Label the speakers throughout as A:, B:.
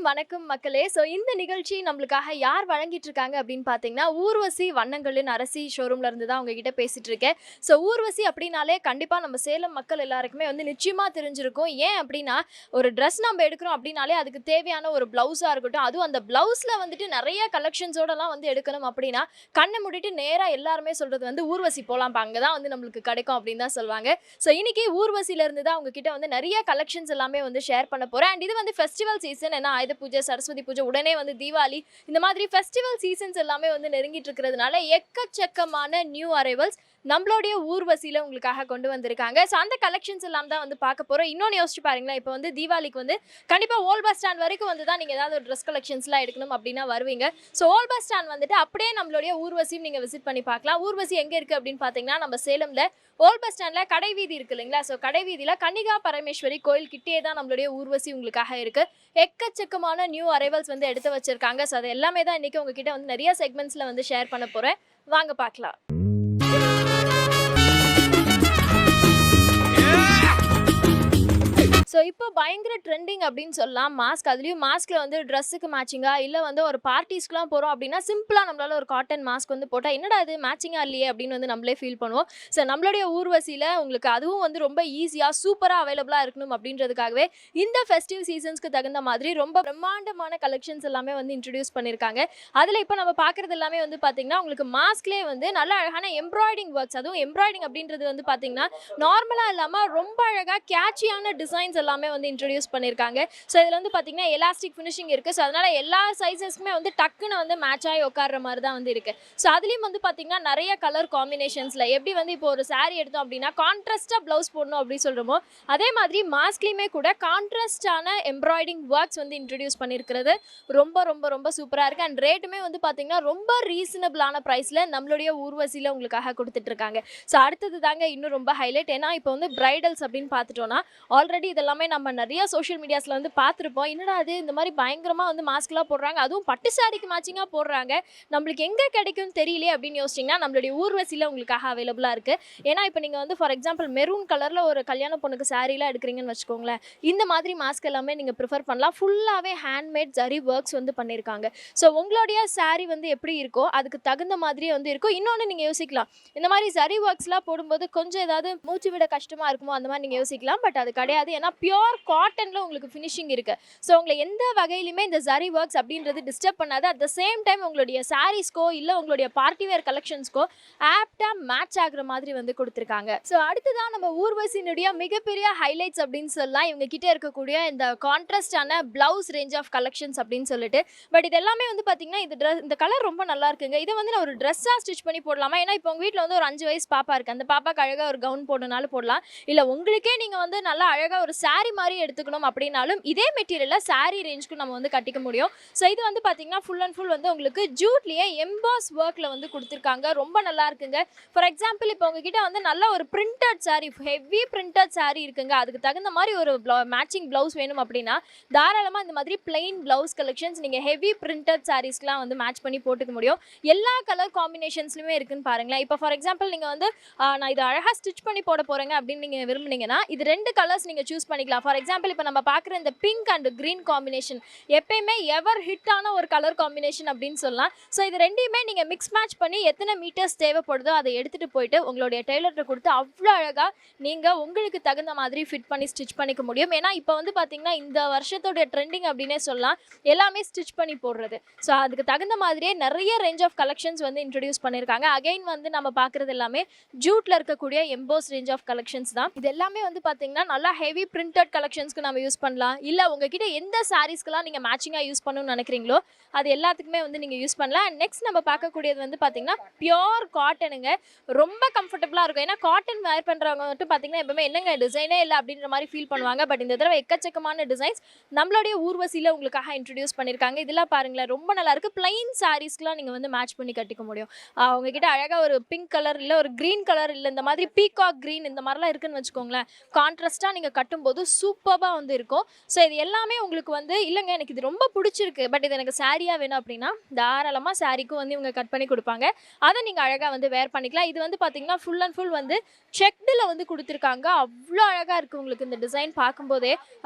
A: வணக்கம் மக்களே. இந்த நிகழ்ச்சி நம்மளுக்காக யார் வழங்கிட்டு இருக்காங்க அப்படின்னு பார்த்தீங்கன்னா, ஊர்வசி வண்ணங்களின் அரசி ஷோரூம்ல இருந்து தான் உங்ககிட்ட பேசிட்டு இருக்கேன். ஊர்வசி அப்படின்னாலே கண்டிப்பா நம்ம சேலம் மக்கள் எல்லாருக்குமே நிச்சயமா தெரிஞ்சிருக்கும். ஏன் அப்படின்னா, ஒரு ட்ரெஸ் நம்ம எடுக்கிறோம் அப்படின்னாலே அதுக்கு தேவையான ஒரு பிளவுஸா இருக்கட்டும், அதுவும் அந்த பிளவுஸ்ல நிறைய கலெக்ஷன்ஸோடலாம் எடுக்கணும் அப்படின்னா, கண்ணை மூடிட்டு நேரா எல்லாருமே சொல்றது ஊர்வசி போலாம், அங்க தான் நம்மளுக்கு கிடைக்கும் அப்படின்னு தான் சொல்லுவாங்க. இன்னைக்கு ஊர்வசியில இருந்து தான் உங்ககிட்ட நிறைய கலெக்ஷன்ஸ் எல்லாமே ஷேர் பண்ண போறேன். அண்ட் இது ஃபெஸ்டிவல் சீசன். ஏன்னா ஆயுத பூஜை, சரஸ்வதி பூஜை, உடனே தீபாவளி, இந்த மாதிரி ஃபெஸ்டிவல் சீசன்ஸ் எல்லாமே நெருங்கிட்டு இருக்கிறதுனால எக்கச்சக்கமான நியூ அரைவல்ஸ் நம்மளுடைய ஊர்வசியில உங்களுக்காக கொண்டு வந்திருக்காங்க. அந்த கலெக்ஷன்ஸ் எல்லாம் தான் பார்க்க போறோம். இன்னொன்று யோசிச்சு பாருங்களேன், இப்போ தீபாவளிக்கு கண்டிப்பா ஓல்ட் பஸ் ஸ்டாண்ட் வரைக்கும் தான் நீங்க ஏதாவது ஒரு ட்ரெஸ் கலெக்ஷன்ஸ்லாம் எடுக்கணும் அப்படின்னா வருவீங்க. ஓல்ட் பஸ் ஸ்டாண்ட் அப்படியே நம்மளுடைய ஊர்வசியும் நீங்க விசிட் பண்ணி பார்க்கலாம். ஊர்வசி எங்க இருக்கு அப்படின்னு பாத்தீங்கன்னா, நம்ம சேலம்ல ஓல்ட் பஸ் ஸ்டாண்ட்ல கடைவீதி இருக்கு இல்லைங்களா? கடைவீதியில கன்னிகா பரமேஸ்வரி கோயில் கிட்டே தான் நம்மளுடைய ஊர்வசி உங்களுக்காக இருக்கு. எக்கச்சக்கமான நியூ அரைவல்ஸ் எடுத்து வச்சிருக்காங்க. அது எல்லாமே தான் இன்னைக்கு உங்ககிட்ட நிறைய செக்மெண்ட்ஸ்ல ஷேர் பண்ண போறேன். வாங்க பார்க்கலாம். இப்போ பயங்கர ட்ரெண்டிங் அப்படின்னு சொல்லலாம் மாஸ்க். அதுலேயும் மாஸ்க்ல ட்ரெஸ்ஸுக்கு மேட்சிங்காக இல்லை ஒரு பார்ட்டிஸ்க்குலாம் போகிறோம் அப்படின்னா சிம்பிளாக நம்மளால ஒரு காட்டன் மாஸ்க் போட்டால் என்னடா அது மேட்சிங்காக இல்லையே அப்படின்னு நம்மளே ஃபீல் பண்ணுவோம். நம்மளுடைய ஊர்வசியில் உங்களுக்கு அதுவும் ரொம்ப ஈஸியாக சூப்பராக அவைலபிளாக இருக்கணும் அப்படின்றதுக்காகவே இந்த ஃபெஸ்டிவ் சீசன்ஸ்க்கு தகுந்த மாதிரி ரொம்ப பிரம்மாண்டமான கலெக்ஷன்ஸ் எல்லாமே இன்ட்ரடியூஸ் பண்ணியிருக்காங்க. அதில் இப்போ நம்ம பார்க்குறது எல்லாமே பார்த்தீங்கன்னா, உங்களுக்கு மாஸ்க்லேயே நல்ல அழகான எம்ப்ராய்டிங் ஒர்க்ஸ், அதுவும் எம்ப்ராய்டிங் அப்படின்றது பார்த்தீங்கன்னா நார்மலாக இல்லாமல் ரொம்ப அழகாக கேட்சியான டிசைன்ஸ் எல்லாமே இன்ட்ரோடியூஸ் பண்ணிருக்காங்க. இதுல பாத்தீங்கன்னா எலாஸ்டிக் ஃபினிஷிங் இருக்கு. அதனால எல்லா சைஸஸ்க்குமே டக்குன்னு மேட்ச் ஆகி உட்கார்ற மாதிரி தான் இருக்கு. அதுலயும் பாத்தீங்கன்னா நிறைய கலர் காம்பினேஷன்ஸ்ல எப்படி இப்போ ஒரு saree எடுத்தோம் அப்படின்னா கான்ட்ராஸ்டா பிளவுஸ் போடணும் அப்படி சொல்றோமோ, அதே மாதிரி மாஸ்க்லயுமே கூட கான்ட்ராஸ்டான எம்ப்ராய்டிங் ஒர்க்ஸ் இன்ட்ரோடியூஸ் பண்ணிருக்கிறது ரொம்ப ரொம்ப ரொம்ப சூப்பரா இருக்கு. அண்ட் ரேட்டுமே பாத்தீங்கன்னா ரொம்ப ரீசனபிளான பிரைஸ்ல நம்மளுடைய ஊர்வசியில உங்களுக்காக கொடுத்துட்டு இருக்காங்க. அடுத்தது தாங்க இன்னும் ரொம்ப ஹைலைட். ஏன்னா இப்போ பிரைடல்ஸ் அப்படின்னு பார்த்துட்டோம்னா ஆல்ரெடி இதெல்லாம் நம்ம நிறைய சோஷியல் மீடியாஸ்ல பார்த்துருப்போம். என்னடா அது இந்த மாதிரி பயங்கரமா மாஸ்க்லாம் போடுறாங்க, அதுவும் பட்டு சாரிக்கு மேட்சிங்கா போடுறாங்க, நம்மளுக்கு எங்க கிடைக்கும்னு தெரியலையே அப்படின்னு யோசிச்சிங்கன்னா நம்மளுடைய ஊர்வசியில உங்களுக்காக அவைலபிளா இருக்கு. ஏன்னா இப்போ நீங்க ஃபார் எக்ஸாம்பிள் மெரூன் கலர்ல ஒரு கல்யாண பொண்ணுக்கு சாரீலாம் எடுக்கிறீங்கன்னு வச்சுக்கோங்களேன், இந்த மாதிரி மாஸ்க் எல்லாமே நீங்க ப்ரிஃபர் பண்ணலாம். ஃபுல்லாவே ஹேண்ட்மேட் ஜரி ஒர்க்ஸ் பண்ணியிருக்காங்க. உங்களுடைய சாரி எப்படி இருக்கோ அதுக்கு தகுந்த மாதிரியே இருக்கும். இன்னொன்று நீங்க யோசிக்கலாம், இந்த மாதிரி ஜரி ஒர்க்ஸ்லாம் போடும்போது கொஞ்சம் ஏதாவது மூச்சு விட கஷ்டமா இருக்குமோ அந்த மாதிரி நீங்க யோசிக்கலாம். பட் அது கிடையாது. ஏன்னா பியோர் காட்டன்ல உங்களுக்கு ஃபினிஷிங் இருக்கு. உங்களை எந்த வகையிலுமே இந்த ஜரி ஒர்க்ஸ் அப்படின்றது டிஸ்டர்ப் பண்ணாது. அட் த சேம் டைம் உங்களுடைய சாரீஸ்க்கோ இல்லை உங்களுடைய பார்ட்டி வேர் கலெக்ஷன்ஸ்க்கோ ஆப்டா மேட்ச் ஆகுற மாதிரி கொடுத்துருக்காங்க. அடுத்ததான் நம்ம ஊர்வசியினுடைய மிகப்பெரிய ஹைலைட்ஸ் அப்படின்னு சொல்லலாம் இவங்க கிட்ட இருக்கக்கூடிய இந்த கான்ட்ராஸ்டான பிளவுஸ் ரேஞ்ச் ஆஃப் கலெக்ஷன்ஸ் அப்படின்னு சொல்லிட்டு. பட் இது எல்லாமே பாத்தீங்கன்னா இந்த கலர் ரொம்ப நல்லா இருக்குங்க. இதை நான் ஒரு ட்ரெஸ்ஸா ஸ்டிச் பண்ணி போடலாமா? ஏன்னா இப்போ உங்க வீட்டில் ஒரு 5 வயசு பாப்பா இருக்கு, அந்த பாப்பாக்கு அழகா ஒரு கவுன் போடனாலும் போடலாம். இல்ல உங்களுக்கே நீங்க நல்லா அழகா ஒரு சாரி மாதிரி எடுத்துக்கணும் அப்படின்னாலும் இதே மெட்டீரியல்ல சாரி ரேஞ்சுக்கு நம்ம கட்டிக்க முடியும். இது பாத்தீங்கன்னா ஃபுல் அண்ட் ஃபுல் உங்களுக்கு ஜூட்லயே எம்பாஸ் ஒர்க்ல கொடுத்துருக்காங்க. ரொம்ப நல்லா இருக்குங்க. ஃபார் எக்ஸாம்பிள் இப்போ உங்ககிட்ட நல்ல ஒரு printed sorry, heavy printed sorry இருக்குங்க, அதுக்கு தகுந்த மாதிரி ஒரு மேட்சிங் பிளவுஸ் வேணும் அப்படின்னா தாராளமா இந்த மாதிரி பிளைன் பிளவுஸ் கலெக்ஷன்ஸ் நீங்க ஹெவி பிரிண்டட் சாரீஸ்க்குலாம் மேட்ச் பண்ணி போட்டுக்க முடியும். எல்லா கலர் காம்பினேஷன்ஸ்லுமே இருக்குன்னு பாருங்களேன். இப்போ ஃபார் எக்ஸாம்பிள் நீங்க நான் இது அழகா ஸ்டிச் பண்ணி போட போறேங்க அப்படின்னு நீங்க விரும்புனீங்கன்னா இது 2 கலர்ஸ் நீங்க சூஸ் பண்ணிக்கலாம். ஃபார் எக்ஸாம்பிள் இப்போ நம்ம பார்க்குற இந்த பிங்க் அண்ட் கிரீன் காம்பினேஷன் எப்பயுமே எவர் ஹிட்டான ஒரு கலர் காம்பினேஷன் அப்படின்னு சொல்லலாம். இது ரெண்டையுமே நீங்கள் மிக்ஸ் மேட்ச் பண்ணி எத்தனை மீட்டர்ஸ் தேவைப்படுதோ அதை எடுத்துகிட்டு போயிட்டு உங்களுடைய டெய்லர்கிட்ட கொடுத்து அவ்வளோ அழகாக நீங்கள் உங்களுக்கு தகுந்த மாதிரி ஃபிட் பண்ணி ஸ்டிச் பண்ணிக்க முடியும். ஏன்னா இப்போ பார்த்தீங்கன்னா இந்த வருஷத்தோடைய ட்ரெண்டிங் அப்படின்னே சொல்லலாம் எல்லாமே ஸ்டிச் பண்ணி போடுறது. அதுக்கு தகுந்த மாதிரியே நிறைய ரேஞ்ச் ஆஃப் கலெக்ஷன்ஸ் இன்ட்ரடியூஸ் பண்ணியிருக்காங்க. அகைன் நம்ம பார்க்குறது எல்லாமே ஜூட்டில் இருக்கக்கூடிய எம்போஸ் ரேஞ்ச் ஆஃப் கலெக்ஷன்ஸ் தான். இது எல்லாமே பார்த்தீங்கன்னா நல்லா ஹெவி பிரிண்டட் கலெக்ஷன்ஸ்க்கு நம்ம யூஸ் பண்ணலாம். இல்லை உங்ககிட்ட எந்த சாரீஸ்க்கெல்லாம் நீங்கள் மேட்சிங்காக யூஸ் பண்ணணும்னு நினைக்கிறீங்களோ அது எல்லாத்துக்குமே நீங்கள் யூஸ் பண்ணலாம். அண்ட் நெக்ஸ்ட் நம்ம பார்க்கக்கூடியது பார்த்தீங்கன்னா பியோர் காட்டனுங்க. ரொம்ப கம்ஃபர்டபுளாக இருக்கும். ஏன்னா காட்டன் வேர் பண்ணுறவங்க பார்த்தீங்கன்னா எப்பவுமே என்னங்க டிசைனே இல்லை அப்படின்ற மாதிரி ஃபீல் பண்ணுவாங்க. பட் இந்த தடவை எக்கச்சக்கமான டிசைன்ஸ் நம்மளுடைய ஊர்வசியில் உங்களுக்காக இன்ட்ரடியூஸ் பண்ணியிருக்காங்க. இதெல்லாம் பாருங்களேன் ரொம்ப நல்லா இருக்குது. பிளைன் சாரீஸ்க்குலாம் நீங்கள் மேட்ச் பண்ணி கட்டிக்க முடியும். உங்ககிட்ட அழகாக ஒரு பிங்க் கலர் இல்லை ஒரு க்ரீன் கலர் இல்லை இந்த மாதிரி பீகாக் க்ரீன் இந்த மாதிரிலாம் இருக்குன்னு வச்சுக்கோங்களேன், கான்ட்ராஸ்டாக நீங்கள் கட்டும்போது சூப்பர்பா வந்து இருக்கும். ஸோ இது எல்லாமே உங்களுக்கு வந்து இல்லங்க எனக்கு இது ரொம்ப பிடிச்சிருக்கு. பட் இது எனக்கு சாரியா வேணும் அப்படின்னா, தாராளமா சாரிக்கும் வந்து இவங்க கட் பண்ணி குடுப்பாங்க. அத நீங்க அழகா வந்து வேர் பண்ணிக்கலாம். இது வந்து பார்த்தீங்கன்னா, ஃபுல் அண்ட் ஃபுல் வந்து செக்டுல வந்து குடுத்துருக்காங்க. அவ்ளோ அழகா இருக்கு உங்களுக்கு இந்த டிசைன் பார்க்கும்போதே.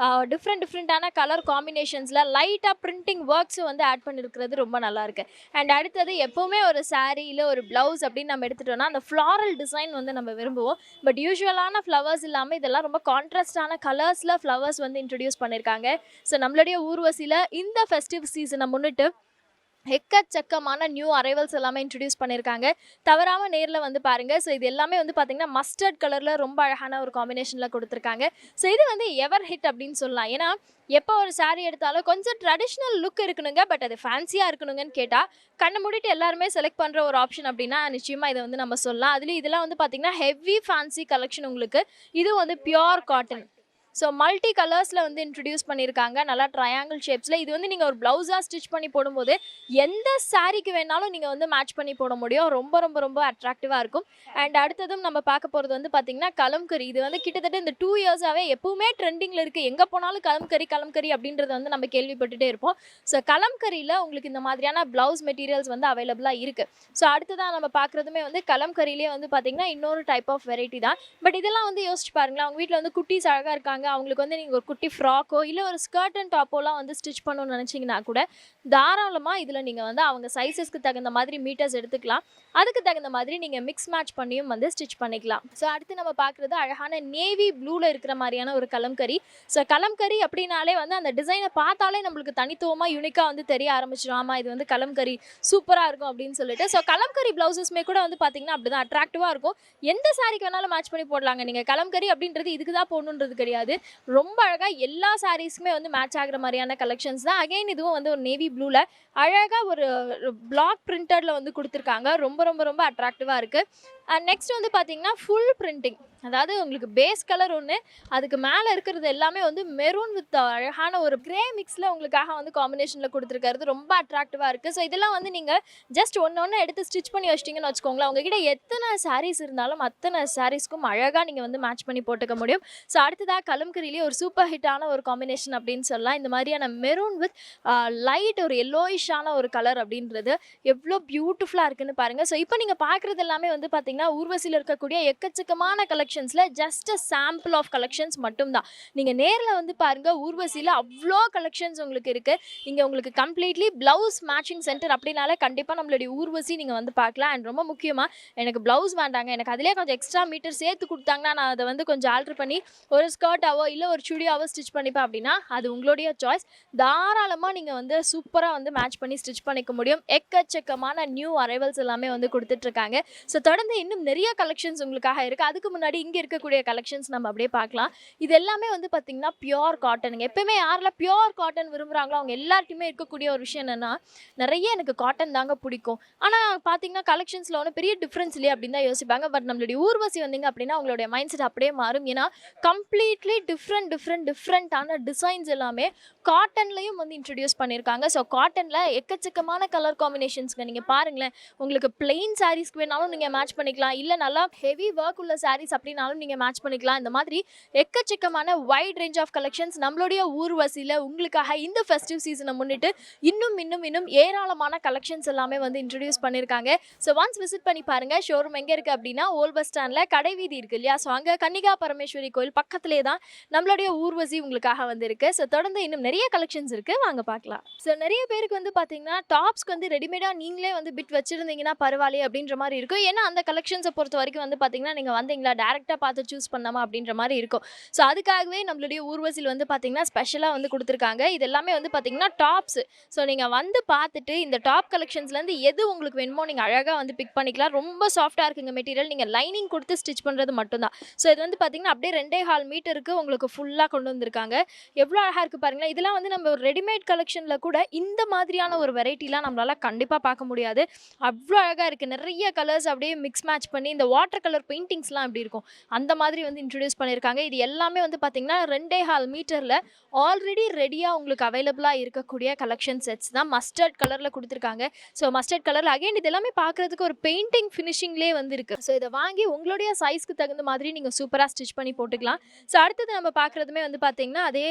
A: டிஃப்ரெண்டான கலர் காம்பினேஷன்ஸ்ல லைட்டா பிரிண்டிங் ஒர்க்ஸ் வந்து ஆட் பண்ணியிருக்கிறது ரொம்ப நல்லா இருக்கு. அண்ட் அடுத்தது எப்பவுமே ஒரு சாரி இல்ல ஒரு பிளவுஸ் அப்படின்னு நம்ம எடுத்துட்டோம்னா, அந்த ஃப்ளாரல் டிசைன் வந்து நம்ம விரும்புவோம். பட் யூசுவலான ஃப்ளவர்ஸ் இல்லாம இதெல்லாம் ரொம்ப கான்ட்ராஸ்டான கலர்ஸ்ல ஃப்ளவர்ஸ் வந்து இன்ட்ரோடியூஸ் பண்ணியிருக்காங்க. ஸோ நம்மளுடைய ஊர்வசியில இந்த ஃபெஸ்டிவ் சீசனை முன்னிட்டு எக்கச்சக்கமான நியூ அரைவல்ஸ் எல்லாமே இன்ட்ரடியூஸ் பண்ணியிருக்காங்க. தவறாம நேர்ல வந்து பாருங்க. ஸோ இது எல்லாமே வந்து பார்த்தீங்கன்னா, மஸ்டர்ட் கலர்ல ரொம்ப அழகான ஒரு காம்பினேஷன்ல குடுத்துருக்காங்க. ஸோ இது வந்து எவர் ஹிட் அப்படின்னு சொல்லலாம். ஏன்னா, எப்போ ஒரு சாரி எடுத்தாலும் கொஞ்சம் ட்ரெடிஷ்னல் லுக் இருக்கணுங்க. பட் அது ஃபேன்சியா இருக்கணுங்கன்னு கேட்டா, கண்ண மூடிட்டு எல்லாருமே செலக்ட் பண்ற ஒரு ஆப்ஷன் அப்படின்னா, நிச்சயமா இத வந்து நம்ம சொல்லலாம். அதுலயும் இதெல்லாம் வந்து பார்த்தீங்கன்னா, ஹெவி ஃபேன்சி கலெக்ஷன் உங்களுக்கு. இது வந்து பியூர் காட்டன். ஸோ மல்டி கலர்ஸில் வந்து இன்ட்ரடியூஸ் பண்ணியிருக்காங்க. நல்லா ட்ரையாங்கிள் ஷேப்ஸில். இது வந்து நீங்கள் ஒரு ப்ளவுஸாக ஸ்டிச் பண்ணி போடும்போது எந்த சாரீக்கு வேணாலும் நீங்கள் வந்து மேட்ச் பண்ணி போட முடியும். ரொம்ப ரொம்ப ரொம்ப அட்ராக்டிவாக இருக்கும். அண்ட் அடுத்ததும் நம்ம பார்க்க போகிறது வந்து பார்த்திங்கன்னா, கலம்கரி. இது வந்து கிட்டத்தட்ட இந்த 2 இயர்ஸாகவே எப்பவுமே ட்ரெண்டிங்கில் இருக்குது. எங்கே போனாலும் கலம்கரி அப்படின்றத வந்து நம்ம கேள்விப்பட்டுட்டே இருப்போம். ஸோ கலம்கரியில் உங்களுக்கு இந்த மாதிரியான ப்ளவுஸ் மெட்டீரியல்ஸ் வந்து அவைலபிளாக இருக்குது. ஸோ அடுத்ததான் நம்ம பார்க்குறதுமே வந்து கலம்கரியிலே வந்து பார்த்திங்கன்னா, இன்னொரு டைப் ஆஃப் வெரைட்டி தான். பட் இதெல்லாம் வந்து யோசிச்சு பாருங்களேன். அவங்க வீட்டில் வந்து குட்டீஸ் அழகாக இருக்காங்க. அவங்களுக்கு வந்து நீங்கள் ஒரு குட்டி ஃப்ராக்கோ இல்லை ஒரு ஸ்கர்ட் அண்ட் டாப்போலாம் வந்து ஸ்டிச் பண்ணணும்னு நினச்சிங்கன்னா கூட தாராளமாக இதில் நீங்கள் வந்து அவங்க சைஸஸ்க்கு தகுந்த மாதிரி மீட்டர்ஸ் எடுத்துக்கலாம். அதுக்கு தகுந்த மாதிரி நீங்கள் மிக்ஸ் மேட்ச் பண்ணியும் வந்து ஸ்டிச் பண்ணிக்கலாம். ஸோ அடுத்து நம்ம பார்க்குறது அழகான நேவி ப்ளூவில் இருக்கிற மாதிரியான ஒரு கலம்கரி. ஸோ கலம்கரி அப்படின்னாலே வந்து அந்த டிசைனை பார்த்தாலே நம்மளுக்கு தனித்துவமாக யூனிக்காக வந்து தெரிய ஆரம்பிச்சிடும். ஆமாம், இது வந்து கலம்கரி சூப்பராக இருக்கும் அப்படின்னு சொல்லிட்டு. ஸோ கலம்கரி ப்ளவுசஸ்மே கூட வந்து பார்த்தீங்கன்னா அப்படி தான் அட்ராக்டிவாக இருக்கும். எந்த சாரிக்கு வேணாலும் மேட்ச் பண்ணி போடலாங்க. நீங்கள் கலம்கரி அப்படின்றது இதுக்கு தான் போடணுன்றது கிடையாது. ரொம்ப அழகாக எல்லா சாரீஸ்க்குமே வந்து மேட்ச் ஆகிற மாதிரியான கலெக்ஷன்ஸ் தான். அகைன் இதுவும் வந்து ஒரு நேவி ப்ளூவில் அழகாக ஒரு பிளாக் பிரிண்டடில் வந்து கொடுத்துருக்காங்க. ரொம்ப ரொம்ப ரொம்ப அட்ராக்டிவாக இருக்குது. அண்ட் நெக்ஸ்ட் வந்து பார்த்தீங்கன்னா ஃபுல் பிரிண்டிங். அதாவது உங்களுக்கு பேஸ் கலர் ஒன்று, அதுக்கு மேலே இருக்கிறது எல்லாமே வந்து மெரூன் வித் அழகான ஒரு கிரே மிக்ஸில் உங்களுக்காக வந்து காம்பினேஷனில் கொடுத்துருக்கிறது ரொம்ப அட்ராக்டிவாக இருக்குது. ஸோ இதெல்லாம் வந்து நீங்கள் ஜஸ்ட் ஒன்று எடுத்து ஸ்டிச் பண்ணி வச்சிட்டிங்கன்னு வச்சுக்கோங்களேன். உங்ககிட்ட எத்தனை சாரீஸ் இருந்தாலும் அத்தனை சாரீஸ்க்கும் அழகாக நீங்கள் வந்து மேட்ச் பண்ணி போட்டுக்க முடியும். ஸோ அடுத்ததாக கலம்கரியிலே ஒரு சூப்பர் ஹிட்டான ஒரு காம்பினேஷன் அப்படின்னு சொல்லலாம். இந்த மாதிரியான மெரூன் வித் லைட் ஒரு எல்லோயிஷான ஒரு கலர் அப்படின்றது எவ்வளோ பியூட்டிஃபுல்லாக இருக்குன்னு பாருங்கள். ஸோ இப்போ நீங்கள் பார்க்குறது எல்லாமே வந்து பார்த்தீங்கன்னா ஊர்வசியில் இருக்கக்கூடிய எக்கச்சக்கமான கலெக்ஷன்ஸில் just a sample of collections மட்டும்தான். நீங்கள் நேரில் வந்து பாருங்கள், ஊர்வசியில் அவ்வளோ கலெக்ஷன்ஸ் உங்களுக்கு இருக்குது. இங்கே உங்களுக்கு கம்ப்ளீட்லி ப்ளவுஸ் மேட்சிங் சென்டர் அப்படின்னாலே கண்டிப்பாக நம்மளுடைய ஊர்வசி நீங்கள் வந்து பார்க்கலாம். அண்ட் ரொம்ப முக்கியமாக எனக்கு ப்ளவுஸ் வேண்டாங்க, எனக்கு அதிலே கொஞ்சம் எக்ஸ்ட்ரா மீட்டர் சேர்த்து கொடுத்தாங்கன்னா நான் அதை வந்து கொஞ்சம் ஆல்ட்ரு பண்ணி ஒரு ஸ்கர்ட்டாவோ இல்லை ஒரு சுடியாவோ ஸ்டிச் பண்ணிப்பேன் அப்படின்னா அது உங்களுடைய சாய்ஸ். தாராளமாக நீங்கள் வந்து சூப்பராக வந்து மேட்ச் பண்ணி ஸ்டிச் பண்ணிக்க முடியும். எக்கச்சக்கமான நியூ அரைவல்ஸ் எல்லாமே வந்து கொடுத்துட்ருக்காங்க. ஸோ தொடர்ந்து இன்னும் நிறைய கலெக்ஷன்ஸ் உங்களுக்காக இருக்குது. அதுக்கு முன்னாடி இங்கே இருக்கக்கூடிய கலெக்ஷன்ஸ் நம்ம அப்படியே பார்க்கலாம். இது எல்லாமே வந்து பார்த்திங்கன்னா பியோர் காட்டனுங்க. எப்பவுமே யாரெல்லாம் பியோர் காட்டன் விரும்புகிறாங்களோ அவங்க எல்லார்ட்டையுமே இருக்கக்கூடிய ஒரு விஷயம் என்னென்னா, நிறைய எனக்கு காட்டன் தாங்க பிடிக்கும், ஆனால் பார்த்தீங்கன்னா கலெக்ஷன்ஸில் ஒன்றும் பெரிய டிஃப்ரென்ஸ் இல்லையே அப்படின்னு தான் யோசிப்பாங்க. பட் நம்மளுடைய ஊர்வசி வந்தீங்க அப்படின்னா அவங்களுடைய மைண்ட் செட் அப்படியே மாறும். ஏன்னா கம்ப்ளீட்லி டிஃப்ரெண்ட்டான டிசைன்ஸ் எல்லாமே காட்டன்லையும் வந்து இன்ட்ரடியூஸ் பண்ணியிருக்காங்க. ஸோ காட்டனில் எக்கச்சக்கமான கலர் காம்பினேஷன்ஸ்ங்க. நீங்கள் பாருங்களேன், உங்களுக்கு பிளெயின் சாரீஸ்க்கு வேணாலும் நீங்கள் மேட்ச் பண்ணிக்கலாம், இல்லை நல்லா ஹெவி ஒர்க் உள்ள சாரீஸ் அப்படின்னாலும் நீங்கள் மேட்ச் பண்ணிக்கலாம். இந்த மாதிரி எக்கச்சக்கமான வைட் ரேஞ்ச் ஆஃப் கலெக்ஷன்ஸ் நம்மளுடைய ஊர்வசியில் உங்களுக்காக இந்த ஃபெஸ்டிவ் சீசனை முன்னிட்டு இன்னும் ஏராளமான கலெக்ஷன்ஸ் எல்லாமே வந்து இன்ட்ரடியூஸ் பண்ணியிருக்காங்க. ஸோ ஒன்ஸ் விசிட் பண்ணி பாருங்கள். ஷோரூம் எங்கே இருக்குது அப்படின்னா ஓல்ட் பஸ் ஸ்டாண்டில் கடை வீதி இருக்குது இல்லையா, ஸோ அங்கே கன்னிகா பரமேஸ்வரி கோயில் பக்கத்துலேயே தான் நம்மளுடைய ஊர்வசி உங்களுக்காக வந்து இருக்குது. ஸோ தொடர்ந்து இன்னும் நிறைய கலெக்ஷன்ஸ் இருக்குது, வாங்க பார்க்கலாம். ஸோ நிறைய பேருக்கு வந்து பார்த்தீங்கன்னா டாப்ஸ்க்கு வந்து ரெடிமேடாக நீங்களே வந்து பிட் வச்சுருந்தீங்கன்னா பரவாயில்லையே அப்படின்ற மாதிரி இருக்கும். ஏன்னா அந்த கலெக்ஷன்ஸை பொறுத்த வரைக்கும் வந்து பார்த்தீங்கன்னா நீங்கள் வந்தீங்களா டேரெக்டாக பார்த்து சூஸ் பண்ணாமா அப்படின்ற மாதிரி இருக்கும். ஸோ அதுக்காகவே நம்மளுடைய ஊர்வசியில் வந்து பார்த்தீங்கன்னா ஸ்பெஷலாக வந்து கொடுத்துருக்காங்க. இது எல்லாமே வந்து பார்த்தீங்கன்னா டாப்ஸ். ஸோ நீங்கள் வந்து பார்த்துட்டு இந்த டாப் கலெக்ஷன்ஸ்லேருந்து எது உங்களுக்கு வேணுமோ நீங்கள் அழகாக வந்து பிக் பண்ணிக்கலாம். ரொம்ப சாஃப்டாக இருக்குங்க மெட்டீரியல். நீங்கள் லைனிங் கொடுத்து ஸ்டிச் பண்ணுறது மட்டும்தான். ஸோ இது வந்து பார்த்தீங்கன்னா அப்படியே 2.5 மீட்டருக்கு உங்களுக்கு ஃபுல்லாக கொண்டு வந்திருக்காங்க. எவ்வளோ அழகாக இருக்குது பாருங்களேன். இதெல்லாம் வந்து நம்ம ஒரு ரெடிமேட் கலெக்ஷனில் கூட இந்த மாதிரியான ஒரு வெரைட்டிலாம் நம்மளால் கண்டிப்பாக பார்க்க முடியாது. அவ்வளோ அழகாக இருக்குது. நிறைய கலர்ஸ் அப்படியே மிக்ஸ் மேட்ச் பண்ணி இந்த வாட்டர் கலர் பெயிண்டிங்ஸ்லாம் எப்படி இருக்கும் அந்த மாதிரி வந்து இன்ட்ரடியூஸ் பண்ணியிருக்காங்க. இது எல்லாமே வந்து பார்த்தீங்கன்னா 2.5 மீட்டரில் ஆல்ரெடி ரெடியாக உங்களுக்கு அவைலபிளாக இருக்கக்கூடிய கலெக்ஷன் செட்ஸ் தான். மஸ்டர்ட் கலரில் கொடுத்துருக்காங்க. ஸோ மஸ்டர்ட் கலரில் அகைன் இது எல்லாமே பார்க்குறதுக்கு ஒரு பெயிண்டிங் ஃபினிஷிங்லேயே வந்து இருக்குது. ஸோ இதை வாங்கி உங்களுடைய சைஸ்க்கு தகுந்த மாதிரி நீங்கள் சூப்பராக ஸ்டிச் பண்ணி போட்டுக்கலாம். ஸோ அடுத்தது நம்ம பார்க்குறதுமே வந்து பார்த்தீங்கன்னா அதே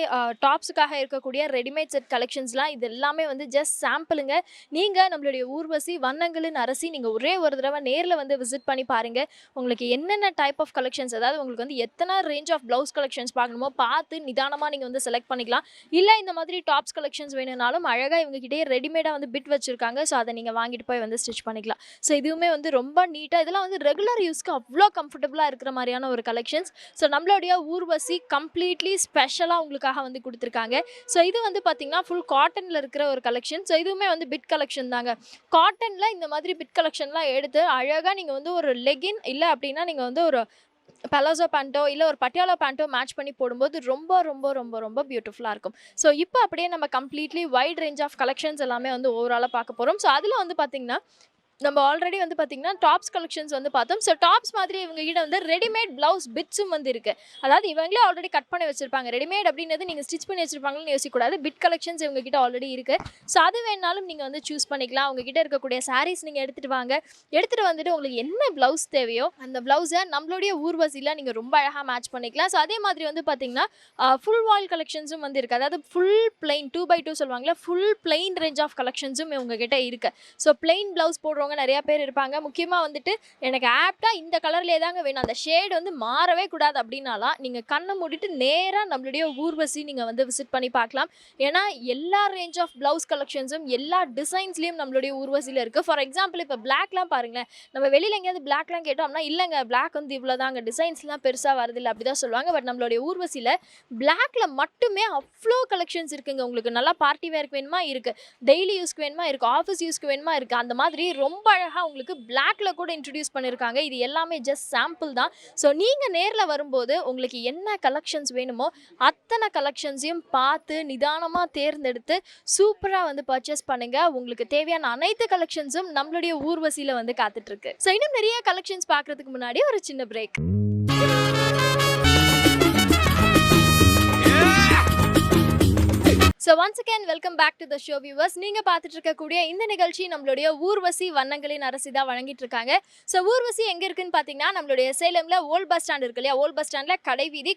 A: டாப்ஸுக்காக இருக்கக்கூடிய ரெடிமேட் செட் கலெக்ஷன்ஸ்லாம் இது எல்லாமே வந்து ஜஸ்ட் சாம்பிளுங்க. நீங்கள் நம்மளுடைய ஊர்வசி வண்ணங்களின் அரசி நீங்கள் ஒரே ஒரு தடவை நேரில் வந்து விசிட் பண்ணி பாருங்கள். உங்களுக்கு என்னென்ன டைப் ஆஃப் கலெக்ஷன்ஸ், அதாவது உங்களுக்கு வந்து எத்தனை ரேஞ்ச் ஆஃப் ப்ளவுஸ் கலெக்ஷன்ஸ் பார்க்கணுமோ பார்த்து நிதானமாக நீங்கள் வந்து செலக்ட் பண்ணிக்கலாம். இல்லை இந்த மாதிரி டாப்ஸ் கலெக்ஷன்ஸ் வேணும்னாலும் அழகாக இவங்ககிட்டயே ரெடிமேடாக வந்து பிட் வச்சுருக்காங்க. ஸோ அதை நீங்கள் வாங்கிட்டு போய் வந்து ஸ்டிச் பண்ணிக்கலாம். ஸோ இதுவுமே வந்து ரொம்ப நீட்டாக, இதெல்லாம் வந்து ரெகுலர் யூஸ்க்கு அவ்வளோ கம்ஃபர்டபுளாக இருக்கிற மாதிரியான ஒரு கலெக்ஷன்ஸ். ஸோ நம்மளுடைய ஊர்வசி கம்ப்ளீட்லி ஸ்பெஷலாக உங்களுக்காக வந்து கொடுத்துருக்காங்க. ஸோ இது வந்து பார்த்தீங்கன்னா ஃபுல் காட்டனில் இருக்கிற ஒரு கலெக்ஷன். ஸோ இதுவுமே வந்து பிட் கலெக்ஷன் தாங்க. காட்டனில் இந்த மாதிரி பிட் கலெக்ஷன்லாம் எடுத்து அழகாக நீங்கள் வந்து ஒரு லெகின் இல்லை அப்படின்னா நீங்கள் வந்து ஒரு பலாசோ பேண்ட்டோ இல்லை ஒரு பட்டியாலா பேண்ட்டோ மேட்ச் பண்ணி போடும்போது ரொம்ப ரொம்ப ரொம்ப ரொம்ப பியூட்டிஃபுல்லாக இருக்கும். ஸோ இப்போ அப்படியே நம்ம completely wide range of collections எல்லாமே வந்து ஓவராலாக பார்க்க போகிறோம். ஸோ அதில் வந்து பார்த்திங்கன்னா நம்ம ஆல்ரெடி வந்து பார்த்திங்கன்னா டாப்ஸ் கலெக்ஷன்ஸ் வந்து பார்த்தோம். ஸோ டாப்ஸ் மாதிரி இவங்க கிட்ட வந்து ரெடிமேட் ப்ளவுஸ் பிட்ஸும் வந்து இருக்குது. அதாவது இவங்களே ஆல்ரெடி கட் பண்ணி வச்சுருப்பாங்க. ரெடிமேட் அப்படின்றது நீங்கள் ஸ்டிச் பண்ணி வச்சுருப்பாங்கன்னு யோசிக்கக்கூடாது. பிட் கலெக்ஷன்ஸ் இவங்க கிட்ட ஆல்ரெடி இருக்குது. ஸோ அது வேணாலும் நீங்கள் வந்து சூஸ் பண்ணிக்கலாம். அவங்க கிட்ட இருக்கக்கூடிய சாரீஸ் நீங்கள் எடுத்துகிட்டு வாங்க. எடுத்துகிட்டு வந்துட்டு உங்களுக்கு என்ன ப்ளவுஸ் தேவையோ அந்த ப்ளவுஸை நம்மளுடைய ஊர்வசியில் நீங்கள் ரொம்ப அழகாக மேட்ச் பண்ணிக்கலாம். ஸோ அதே மாதிரி வந்து பார்த்திங்கன்னா ஃபுல் வால் கலெக்ஷன்ஸும் வந்து இருக்குது. அதாவது ஃபுல் பிளைன் 2x2 சொல்லுவாங்களா, ஃபுல் பிளைன் ரேஞ்ச் ஆஃப் கலெக்ஷன்ஸும் இவங்க கிட்ட இருக்குது. ஸோ பிளைன் ப்ளவுஸ் போடுறவங்க நிறைய பேர் இருப்பாங்க. முக்கியமாக வந்துட்டு எனக்கு ஆப்டா இந்த கலர்லேயே தாங்க வேணும், அந்த ஷேட் வந்து மாறவே கூடாது அப்படின்னாலாம் நீங்கள் கண்ணை மூடிட்டு நேராக நம்மளுடைய ஊர்வசி நீங்கள் வந்து விசிட் பண்ணி பார்க்கலாம். ஏன்னா எல்லா ரேஞ்ச் ஆஃப் ப்ளவுஸ் கலெக்ஷன்ஸும் எல்லா டிசைன்ஸ்லேயும் நம்மளுடைய ஊர்வசியில் இருக்குது. ஃபார் எக்ஸாம்பிள் இப்போ பிளாக்லாம் பாருங்களேன், நம்ம வெளியில் எங்கேயாவது பிளாக்லாம் கேட்டோம்னா இல்லைங்க பிளாக் வந்து இவ்வளோ தாங்க, டிசைன்ஸ்லாம் பெருசாக வரதில்லை அப்படி தான் சொல்லுவாங்க. பட் நம்மளுடைய ஊர்வசியில் பிளாக்ல மட்டுமே அவ்வளோ கலெக்ஷன்ஸ் இருக்குங்க. உங்களுக்கு நல்லா பார்ட்டி வேருக்கு வேணுமா இருக்குது, டெய்லி யூஸ்க்கு வேணுமா இருக்குது, ஆஃபீஸ் யூஸ்க்கு வேணுமா இருக்குது. அந்த மாதிரி ரொம்ப அழகாக உங்களுக்கு பிளாக்ல கூட இன்ட்ரடியூஸ் பண்ணியிருக்காங்க. இது எல்லாமே ஜஸ்ட் சாம்பிள் தான். ஸோ நீங்கள் நேரில் வரும்போது உங்களுக்கு என்ன கலெக்ஷன்ஸ் வேணுமோ அத்தனை கலெக்ஷன்ஸையும் பார்த்து நிதானமாக தேர்ந்தெடுத்து சூப்பராக வந்து பர்ச்சேஸ் பண்ணுங்கள். உங்களுக்கு தேவையான அனைத்து கலெக்ஷன்ஸும் நம்மளுடைய ஊர்வசியில் வந்து காத்துட்ருக்கு. ஸோ இன்னும் நிறைய கலெக்ஷன்ஸ் பார்க்குறதுக்கு முன்னாடி ஒரு சின்ன break. So once again welcome back to the show viewers. நீங்கள் பார்த்துட்டு இருக்கக்கூடிய இந்த நிகழ்ச்சி நம்மளுடைய ஊர்வசி வண்ணங்களின் அரசி தான் வழங்கிட்டு இருக்காங்க. ஸோ ஊர்வசி எங்கே இருக்குன்னு பார்த்தீங்கன்னா நம்மளுடைய சேலமில் ஓல்ட் பஸ் ஸ்டாண்ட் இருக்கு இல்லையா, ஓல்ட் பஸ் ஸ்டாண்டில்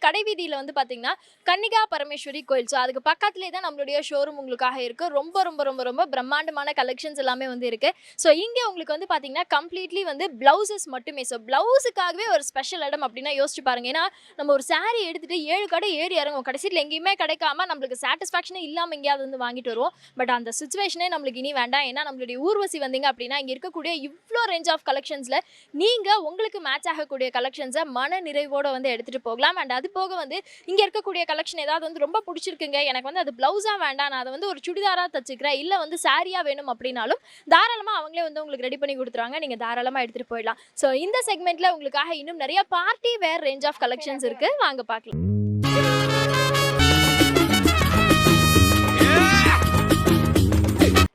A: கடைவீதியில் வந்து பார்த்தீங்கன்னா கன்னிகா பரமேஸ்வரி கோயில். ஸோ அதுக்கு பக்கத்துலேயே தான் நம்மளுடைய ஷோரூம் உங்களுக்காக இருக்குது. ரொம்ப ரொம்ப ரொம்ப ரொம்ப பிரம்மாண்டமான கலெக்ஷன்ஸ் எல்லாமே வந்து இருக்குது. ஸோ இங்கே உங்களுக்கு வந்து பார்த்தீங்கன்னா கம்ப்ளீட்லி வந்து ப்ளவுசஸ் மட்டுமே. ஸோ ப்ளவுஸுக்காகவே ஒரு ஸ்பெஷல் இடம் அப்படின்னா யோசிச்சு பாருங்க. ஏன்னா நம்ம ஒரு சாரீ எடுத்துகிட்டு 7 கடை ஏறி இறங்கும், கடைசியில் எங்கேயுமே கிடைக்காம நம்மளுக்கு சாட்டிஸ்ஃபேக்ஷனே இல்லாமல் எங்கேயாவது வந்து வாங்கிட்டு வருவோம். பட் அந்த சிச்சுவேஷனே நம்மளுக்கு இனி வேண்டாம். ஏன்னா நம்மளுடைய ஊர்வசி வந்தீங்க அப்படின்னா இங்கே இருக்கக்கூடிய இவ்வளோ ரேஞ்ச் ஆஃப் கலெக்ஷன்ஸில் நீங்கள் உங்களுக்கு மேட்ச் ஆகக்கூடிய கலெக்ஷன்ஸை மன நிறைவோடு வந்து எடுத்துகிட்டு போகலாம். அண்ட் அது போக வந்து இங்கே இருக்கக்கூடிய கலெக்ஷன் ஏதாவது வந்து ரொம்ப பிடிச்சிருக்குங்க, எனக்கு வந்து அது ப்ளவுஸாக வேண்டாம், நான் அதை வந்து ஒரு சுடிதாராக தச்சுக்கிறேன், இல்லை வந்து சாரியாக வேணும் அப்படின்னாலும் தாராளமாக அவங்களே வந்து உங்களுக்கு ரெடி பண்ணி கொடுத்துருவாங்க. நீங்கள் தாராளமாக எடுத்துகிட்டு போயிடலாம். ஸோ இந்த செக்மெண்ட்டில் உங்களுக்காக இன்னும் நிறைய party wear range of collections இருக்குது, வாங்க பார்க்கலாம்.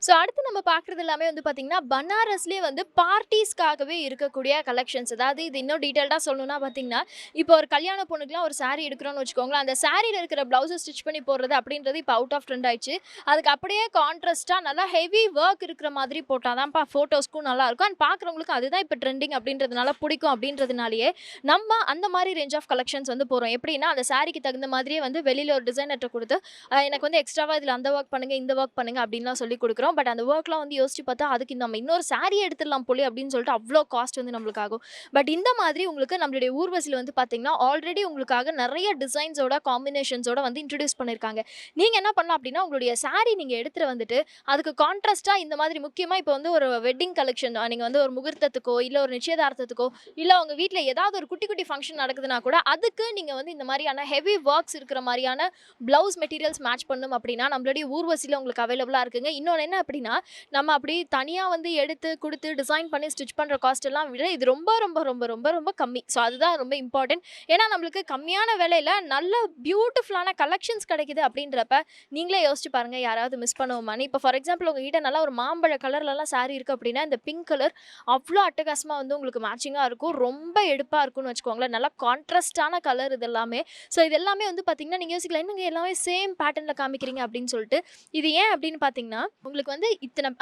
A: ஸோ அடுத்து நம்ம பார்க்குறது எல்லாமே வந்து பார்த்திங்கன்னா பனாரஸ்லேயே வந்து பார்ட்டிஸ்க்காகவே இருக்கக்கூடிய கலெக்ஷன்ஸ். அதாவது இது இன்னும் டீட்டெயில்டாக சொல்லணும்னா பார்த்திங்கன்னா இப்போ ஒரு கல்யாண பொண்ணுக்குலாம் ஒரு சாரீ எடுக்கிறோன்னு வச்சுக்கோங்களேன், அந்த சாரியில் இருக்கிற ப்ளவுஸை ஸ்டிச் பண்ணி போடுறது அப்படின்றது இப்போ அவுட் ஆஃப் ட்ரெண்ட் ஆயிடுச்சு. அதுக்கு அப்படியே கான்ட்ராஸ்ட்டாக நல்லா ஹெவி ஒர்க் இருக்கிற மாதிரி போட்டால் தான்ப்பா ஃபோட்டோஸ்க்கும் நல்லாயிருக்கும். அண்ட் பார்க்குறவங்களுக்கும் அதுதான் இப்போ ட்ரெண்டிங் அப்படின்றதுனால பிடிக்கும். அப்படின்றதுனாலேயே நம்ம அந்த மாதிரி ரேஞ்ச் ஆஃப் கலெக்ஷன்ஸ் வந்து போகிறோம். எப்படின்னா அந்த சாரிக்கு தகுந்த மாதிரியே வந்து வெளியில் ஒரு டிசைனர்கிட்ட கொடுத்து எனக்கு வந்து எக்ஸ்ட்ராவாக இதில் அந்த ஒர்க் பண்ணுங்கள் இந்த ஒர்க் பண்ணுங்கள் அப்படின்லாம் சொல்லி கொடுக்குறோம். பட் அந்த ஒர்க்லாம் வந்து யோசிச்சு பார்த்தா அதுக்கு நம்ம இன்னொரு சாரீ எடுத்துடலாம் போலே அப்படின்னு சொல்லிட்டு அவ்வளோ காஸ்ட் வந்து நம்மளுக்கு ஆகும். பட் இந்த மாதிரி உங்களுக்கு நம்மளுடைய ஊர்வசியில் வந்து பார்த்தீங்கன்னா ஆல்ரெடி உங்களுக்காக நிறைய டிசைன்ஸோட காம்பினேஷன்ஸோட வந்து இன்ட்ரடியூஸ் பண்ணியிருக்காங்க. நீங்கள் என்ன பண்ணலாம் அப்படின்னா உங்களுடைய சாரீ நீங்கள் எடுத்துகிட்டு வந்துட்டு அதுக்கு கான்ட்ராஸ்ட்டாக இந்த மாதிரி முக்கியமாக இப்போ வந்து ஒரு வெட்டிங் கலெக்ஷன் நீங்கள் வந்து ஒரு முகூர்த்தத்துக்கோ இல்லை ஒரு நிச்சயதார்த்தத்துக்கோ இல்லை உங்கள் வீட்டில் ஏதாவது ஒரு குட்டி குட்டி ஃபங்க்ஷன் நடக்குதுன்னா கூட அதுக்கு நீங்கள் வந்து இந்த மாதிரியான ஹெவி ஒர்க்ஸ் இருக்கிற மாதிரியான ப்ளவுஸ் மெட்டீரியல்ஸ் மேட்ச் பண்ணணும் அப்படின்னா நம்மளுடைய ஊர்வசியில் உங்களுக்கு அவைலபிளாக இருக்குங்க. இன்னொன்று என்ன அப்படின்னா, நம்ம அப்படி தனியா வந்து எடுத்து குடுத்து டிசைன் பண்ணி ஸ்டிச் பண்ற காஸ்ட் எல்லாம் விட இது ரொம்ப ரொம்ப ரொம்ப ரொம்ப ரொம்ப கம்மி. ஸோ அதுதான் ரொம்ப இம்பார்ட்டன்ட். ஏன்னா நம்மளுக்கு கம்மியான விலையில நல்ல பியூட்டிஃபுல்லான கலெக்ஷன்ஸ் கிடைக்குது அப்படின்றப்ப, நீங்களே யோசிச்சு பாருங்க யாராவது மிஸ் பண்ணுவோமான்னு. இப்போ ஃபார் எக்ஸாம்பிள் உங்ககிட்ட நல்லா ஒரு மாம்பழ கலர்லலாம் சாரி இருக்கு அப்படின்னா, இந்த பிங்க் கலர் அவ்ளோ அட்டகாசமா வந்து உங்களுக்கு மேட்சிங்கா இருக்கும். ரொம்ப எடுப்பா இருக்கும்னு வச்சுக்கோங்களேன். நல்லா கான்ட்ராஸ்ட்டான கலர் இது எல்லாமே. ஸோ இது எல்லாமே வந்து பார்த்தீங்கன்னா, நீங்க யோசிக்கலாம் என்னங்க எல்லாமே சேம் பேட்டர்ன்ல காமிக்கிறீங்க அப்படின்னு சொல்லிட்டு. இது ஏன் அப்படின்னு பார்த்தீங்கன்னா, உங்களுக்கு வந்து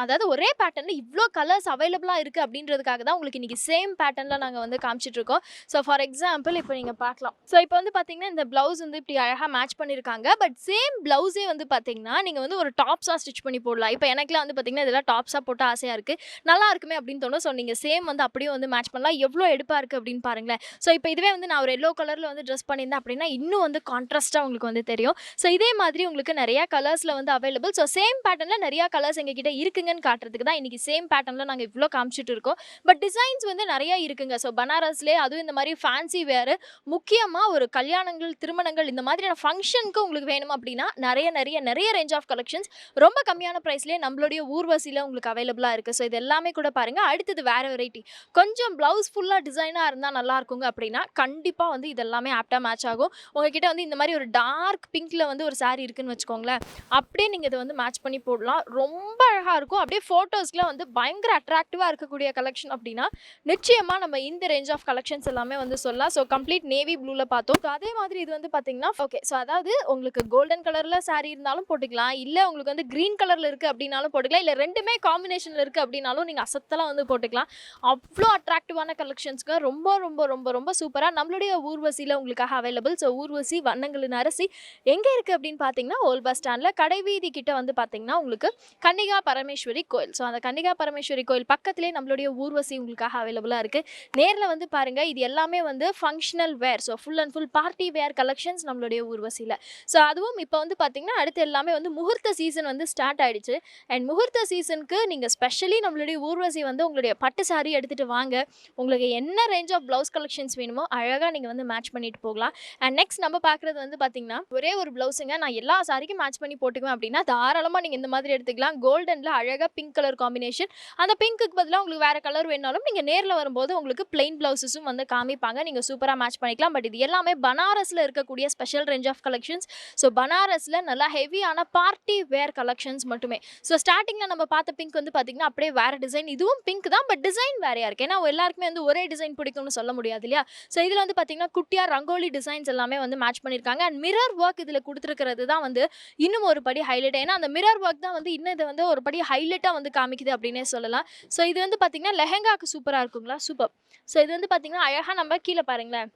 A: அதாவது ஒரே பேட்டர்ன்ல இவ்ளோ கலர்ஸ் அவைலபிளா இருக்கு அப்படின்றதுக்காக தான் உங்களுக்கு இன்னைக்கு சேம் பேட்டர்ன்ல நாங்க வந்து காமிச்சிட்டு இருக்கோம். ஸோ ஃபார் எக்ஸாம்பிள் இப்போ நீங்க பார்க்கலாம். ஸோ இப்போ வந்து பார்த்தீங்கன்னா, இந்த ப்ளவுஸ் வந்து இப்படி அழகா மேட்ச் பண்ணியிருக்காங்க. பட் சேம் ப்ளவுஸே வந்து பார்த்தீங்கன்னா, நீங்க வந்து ஒரு டாப்ஸா ஸ்டிச் பண்ணி போடலாம். இப்போ எனக்கெல்லாம் வந்து பார்த்தீங்கன்னா, இதெல்லாம் டாப்ஸா போட்டு ஆசையா இருக்கு. நல்லா இருக்குமே அப்படின்னு தோணும். ஸோ நீங்க சேம் வந்து அப்படியே வந்து மேட்ச் பண்ணலாம். எவ்வளோ எடுப்பா இருக்கு அப்படின்னு பாருங்களேன். ஸோ இப்போ இதுவே வந்து நான் ஒரு எல்லோ கலர்ல வந்து ட்ரெஸ் பண்ணியிருந்தேன் அப்படின்னா, இன்னும் வந்து கான்ட்ராஸ்ட்டா உங்களுக்கு வந்து தெரியும். ஸோ இதே மாதிரி உங்களுக்கு நிறைய கலர்ஸ்ல வந்து அவைலபிள். ஸோ சேம் பேட்டர்ன்ல நிறைய கலர்ஸ் எங்ககிட்ட இருக்குங்கன்னு காட்டுறதுக்கு தான் இன்னைக்கு சேம் பேட்டர்ன்ல நாங்க இவ்ளோ காமிச்சிட்டு இருக்கோம். பட் டிசைன்ஸ் வந்து நிறைய இருக்குங்க. ஸோ பனாரஸ்லயே அதுவும் இந்த மாதிரி ஃபேன்சி வேர் முக்கியமா ஒரு கல்யாணங்கள், திருமணங்கள் இந்த மாதிரியான ஃபங்ஷனுக்கு உங்களுக்கு வேணும் அப்படின்னா நிறைய நிறைய நிறைய ரேஞ்ச் ஆஃப் கலெக்ஷன்ஸ் ரொம்ப கம்மியான பிரைஸ்லயே நம்மளுடைய ஊர்வசியில உங்களுக்கு அவைலபிளா இருக்கு. ஸோ இது எல்லாமே கூட பாருங்க. அடுத்தது வேற வெரைட்டி. கொஞ்சம் பிளவுஸ் ஃபுல்லா டிசைனா இருந்தா நல்லா இருக்குங்க அப்படின்னா, கண்டிப்பா வந்து இது எல்லாமே ஆப்டா மேட்ச் ஆகும். உங்ககிட்ட வந்து இந்த மாதிரி ஒரு டார்க் பிங்க்ல வந்து ஒரு சாரி இருக்குன்னு வச்சுக்கோங்களேன். அப்படியே நீங்க இதை வந்து மேட்ச் பண்ணி போடலாம். ரொம்ப அழகா இருக்கும். அப்படியே ஃபோட்டோஸ்க்குலாம் வந்து பயங்கர அட்ராக்டிவா இருக்கக்கூடிய கலெக்ஷன் அப்படின்னா, நிச்சயமா நம்ம இந்த ரேஞ்ச் ஆஃப் கலெக்ஷன்ஸ் எல்லாமே வந்து சொல்லலாம். ஸோ கம்ப்ளீட் நேவி ப்ளூல பார்த்தோம். ஸோ அதே மாதிரி இது வந்து பார்த்தீங்கன்னா, ஓகே. ஸோ அதாவது உங்களுக்கு கோல்டன் கலர்ல சாரி இருந்தாலும் போட்டுக்கலாம். இல்ல உங்களுக்கு வந்து கிரீன் கலர்ல இருக்கு அப்படின்னாலும் போட்டுக்கலாம். இல்ல 2மே காம்பினேஷன்ல இருக்கு அப்படின்னாலும் நீங்க அசத்தலா வந்து போட்டுக்கலாம். அவ்ளோ அட்ராக்டிவான கலெக்ஷன்ஸ்க்கு ரொம்ப ரொம்ப ரொம்ப ரொம்ப சூப்பரா நம்மளுடைய ஊர்வசியில உங்களுக்காக அவைலபிள். ஸோ ஊர்வசி வண்ணங்களின் அரசி எங்க இருக்கு அப்படின்னு பார்த்தீங்கன்னா, ஓல்ட் பஸ் ஸ்டாண்ட்ல கடைவீதி கிட்ட வந்து பார்த்தீங்கன்னா, உங்களுக்கு கன்னிகா பரமேஸ்வரி கோயில். ஸோ அந்த கன்னிகா பரமேஸ்வரி கோயில் பக்கத்திலே நம்மளுடைய ஊர்வசி உங்களுக்காக அவைலபிளா இருக்கு. நேர்ல வந்து பாருங்க. இது எல்லாமே வந்து functional wear. So full and full party wear collections நம்மளுடைய ஊர்வசியில. ஸோ அதுவும் இப்போ வந்து பார்த்தீங்கன்னா, அடுத்து எல்லாமே வந்து முகூர்த்த சீசன் வந்து ஸ்டார்ட் ஆயிடுச்சு. அண்ட் முகூர்த்த சீசனுக்கு நீங்க ஸ்பெஷலி நம்மளுடைய ஊர்வசி வந்து உங்களுடைய பட்டு சாரி எடுத்துட்டு வாங்க. உங்களுக்கு என்ன ரேஞ்ச் ஆஃப் ப்ளவுஸ் கலெக்ஷன்ஸ் வேணுமோ அழகா நீங்க வந்து மேட்ச் பண்ணிட்டு போகலாம். அண்ட் நெக்ஸ்ட் நம்ம பார்க்குறது வந்து பார்த்தீங்கன்னா, ஒரே ஒரு ப்ளவுஸுங்க நான் எல்லா சாரிக்கும் மேட்ச் பண்ணி போட்டுக்குவேன் அப்படின்னா, தாராளமா நீங்க இந்த மாதிரி எடுத்துக்கலாம். கோல்டன்ல அழகா பிங்க் கலர் காம்பினேஷன். அந்த பிங்க்குக்கு பதிலா உங்களுக்கு வேற கலர் வேணாலும் நீங்க நேர்ல வரும்போது உங்களுக்கு பிளைன் ப்ளவுஸஸும் வந்து காமிப்பாங்க. நீங்க சூப்பரா மேட்ச் பண்ணிக்கலாம். பட் இது எல்லாமே பனாரஸ்ல இருக்கக்கூடிய special range of collections. So பனாரஸ்ல நல்லா ஹெவியான பார்ட்டி வேர் கலெக்ஷன்ஸ் மட்டுமே. ஸோ ஸ்டார்டிங்ல நம்ம பார்த்த பிங்க் வந்து பார்த்தீங்கன்னா, அப்படியே வேற டிசைன். இதுவும் பிங்க் தான். பட் டிசைன் வேறையா இருக்கு. ஏன்னா எல்லாருக்குமே வந்து ஒரே டிசைன் பிடிக்கும்னு சொல்ல முடியாது இல்லையா? ஸோ இதுல வந்து பார்த்தீங்கன்னா, குட்டியா ரங்கோலி டிசைன்ஸ் எல்லாமே வந்து மேட்ச் பண்ணியிருக்காங்க. அண்ட் மிரர் ஒர்க் இதுல குடுத்துருக்கிறது தான் வந்து இன்னும் ஒரு படி ஹைலைட். ஏன்னா அந்த மிரர் ஒர்க் தான் வந்து இன்னும் இதை வந்து ஒரு படி ஹைலைட்டா வந்து காமிக்குது அப்படின்னே சொல்லலாம். ஸோ இது வந்து பார்த்தீங்கன்னா, லெஹெங்காக்கு சூப்பரா இருக்குங்களா? சூப்பர். ஸோ இது வந்து பார்த்தீங்கன்னா, அழகா நம்ம கீழே பாருங்களேன்.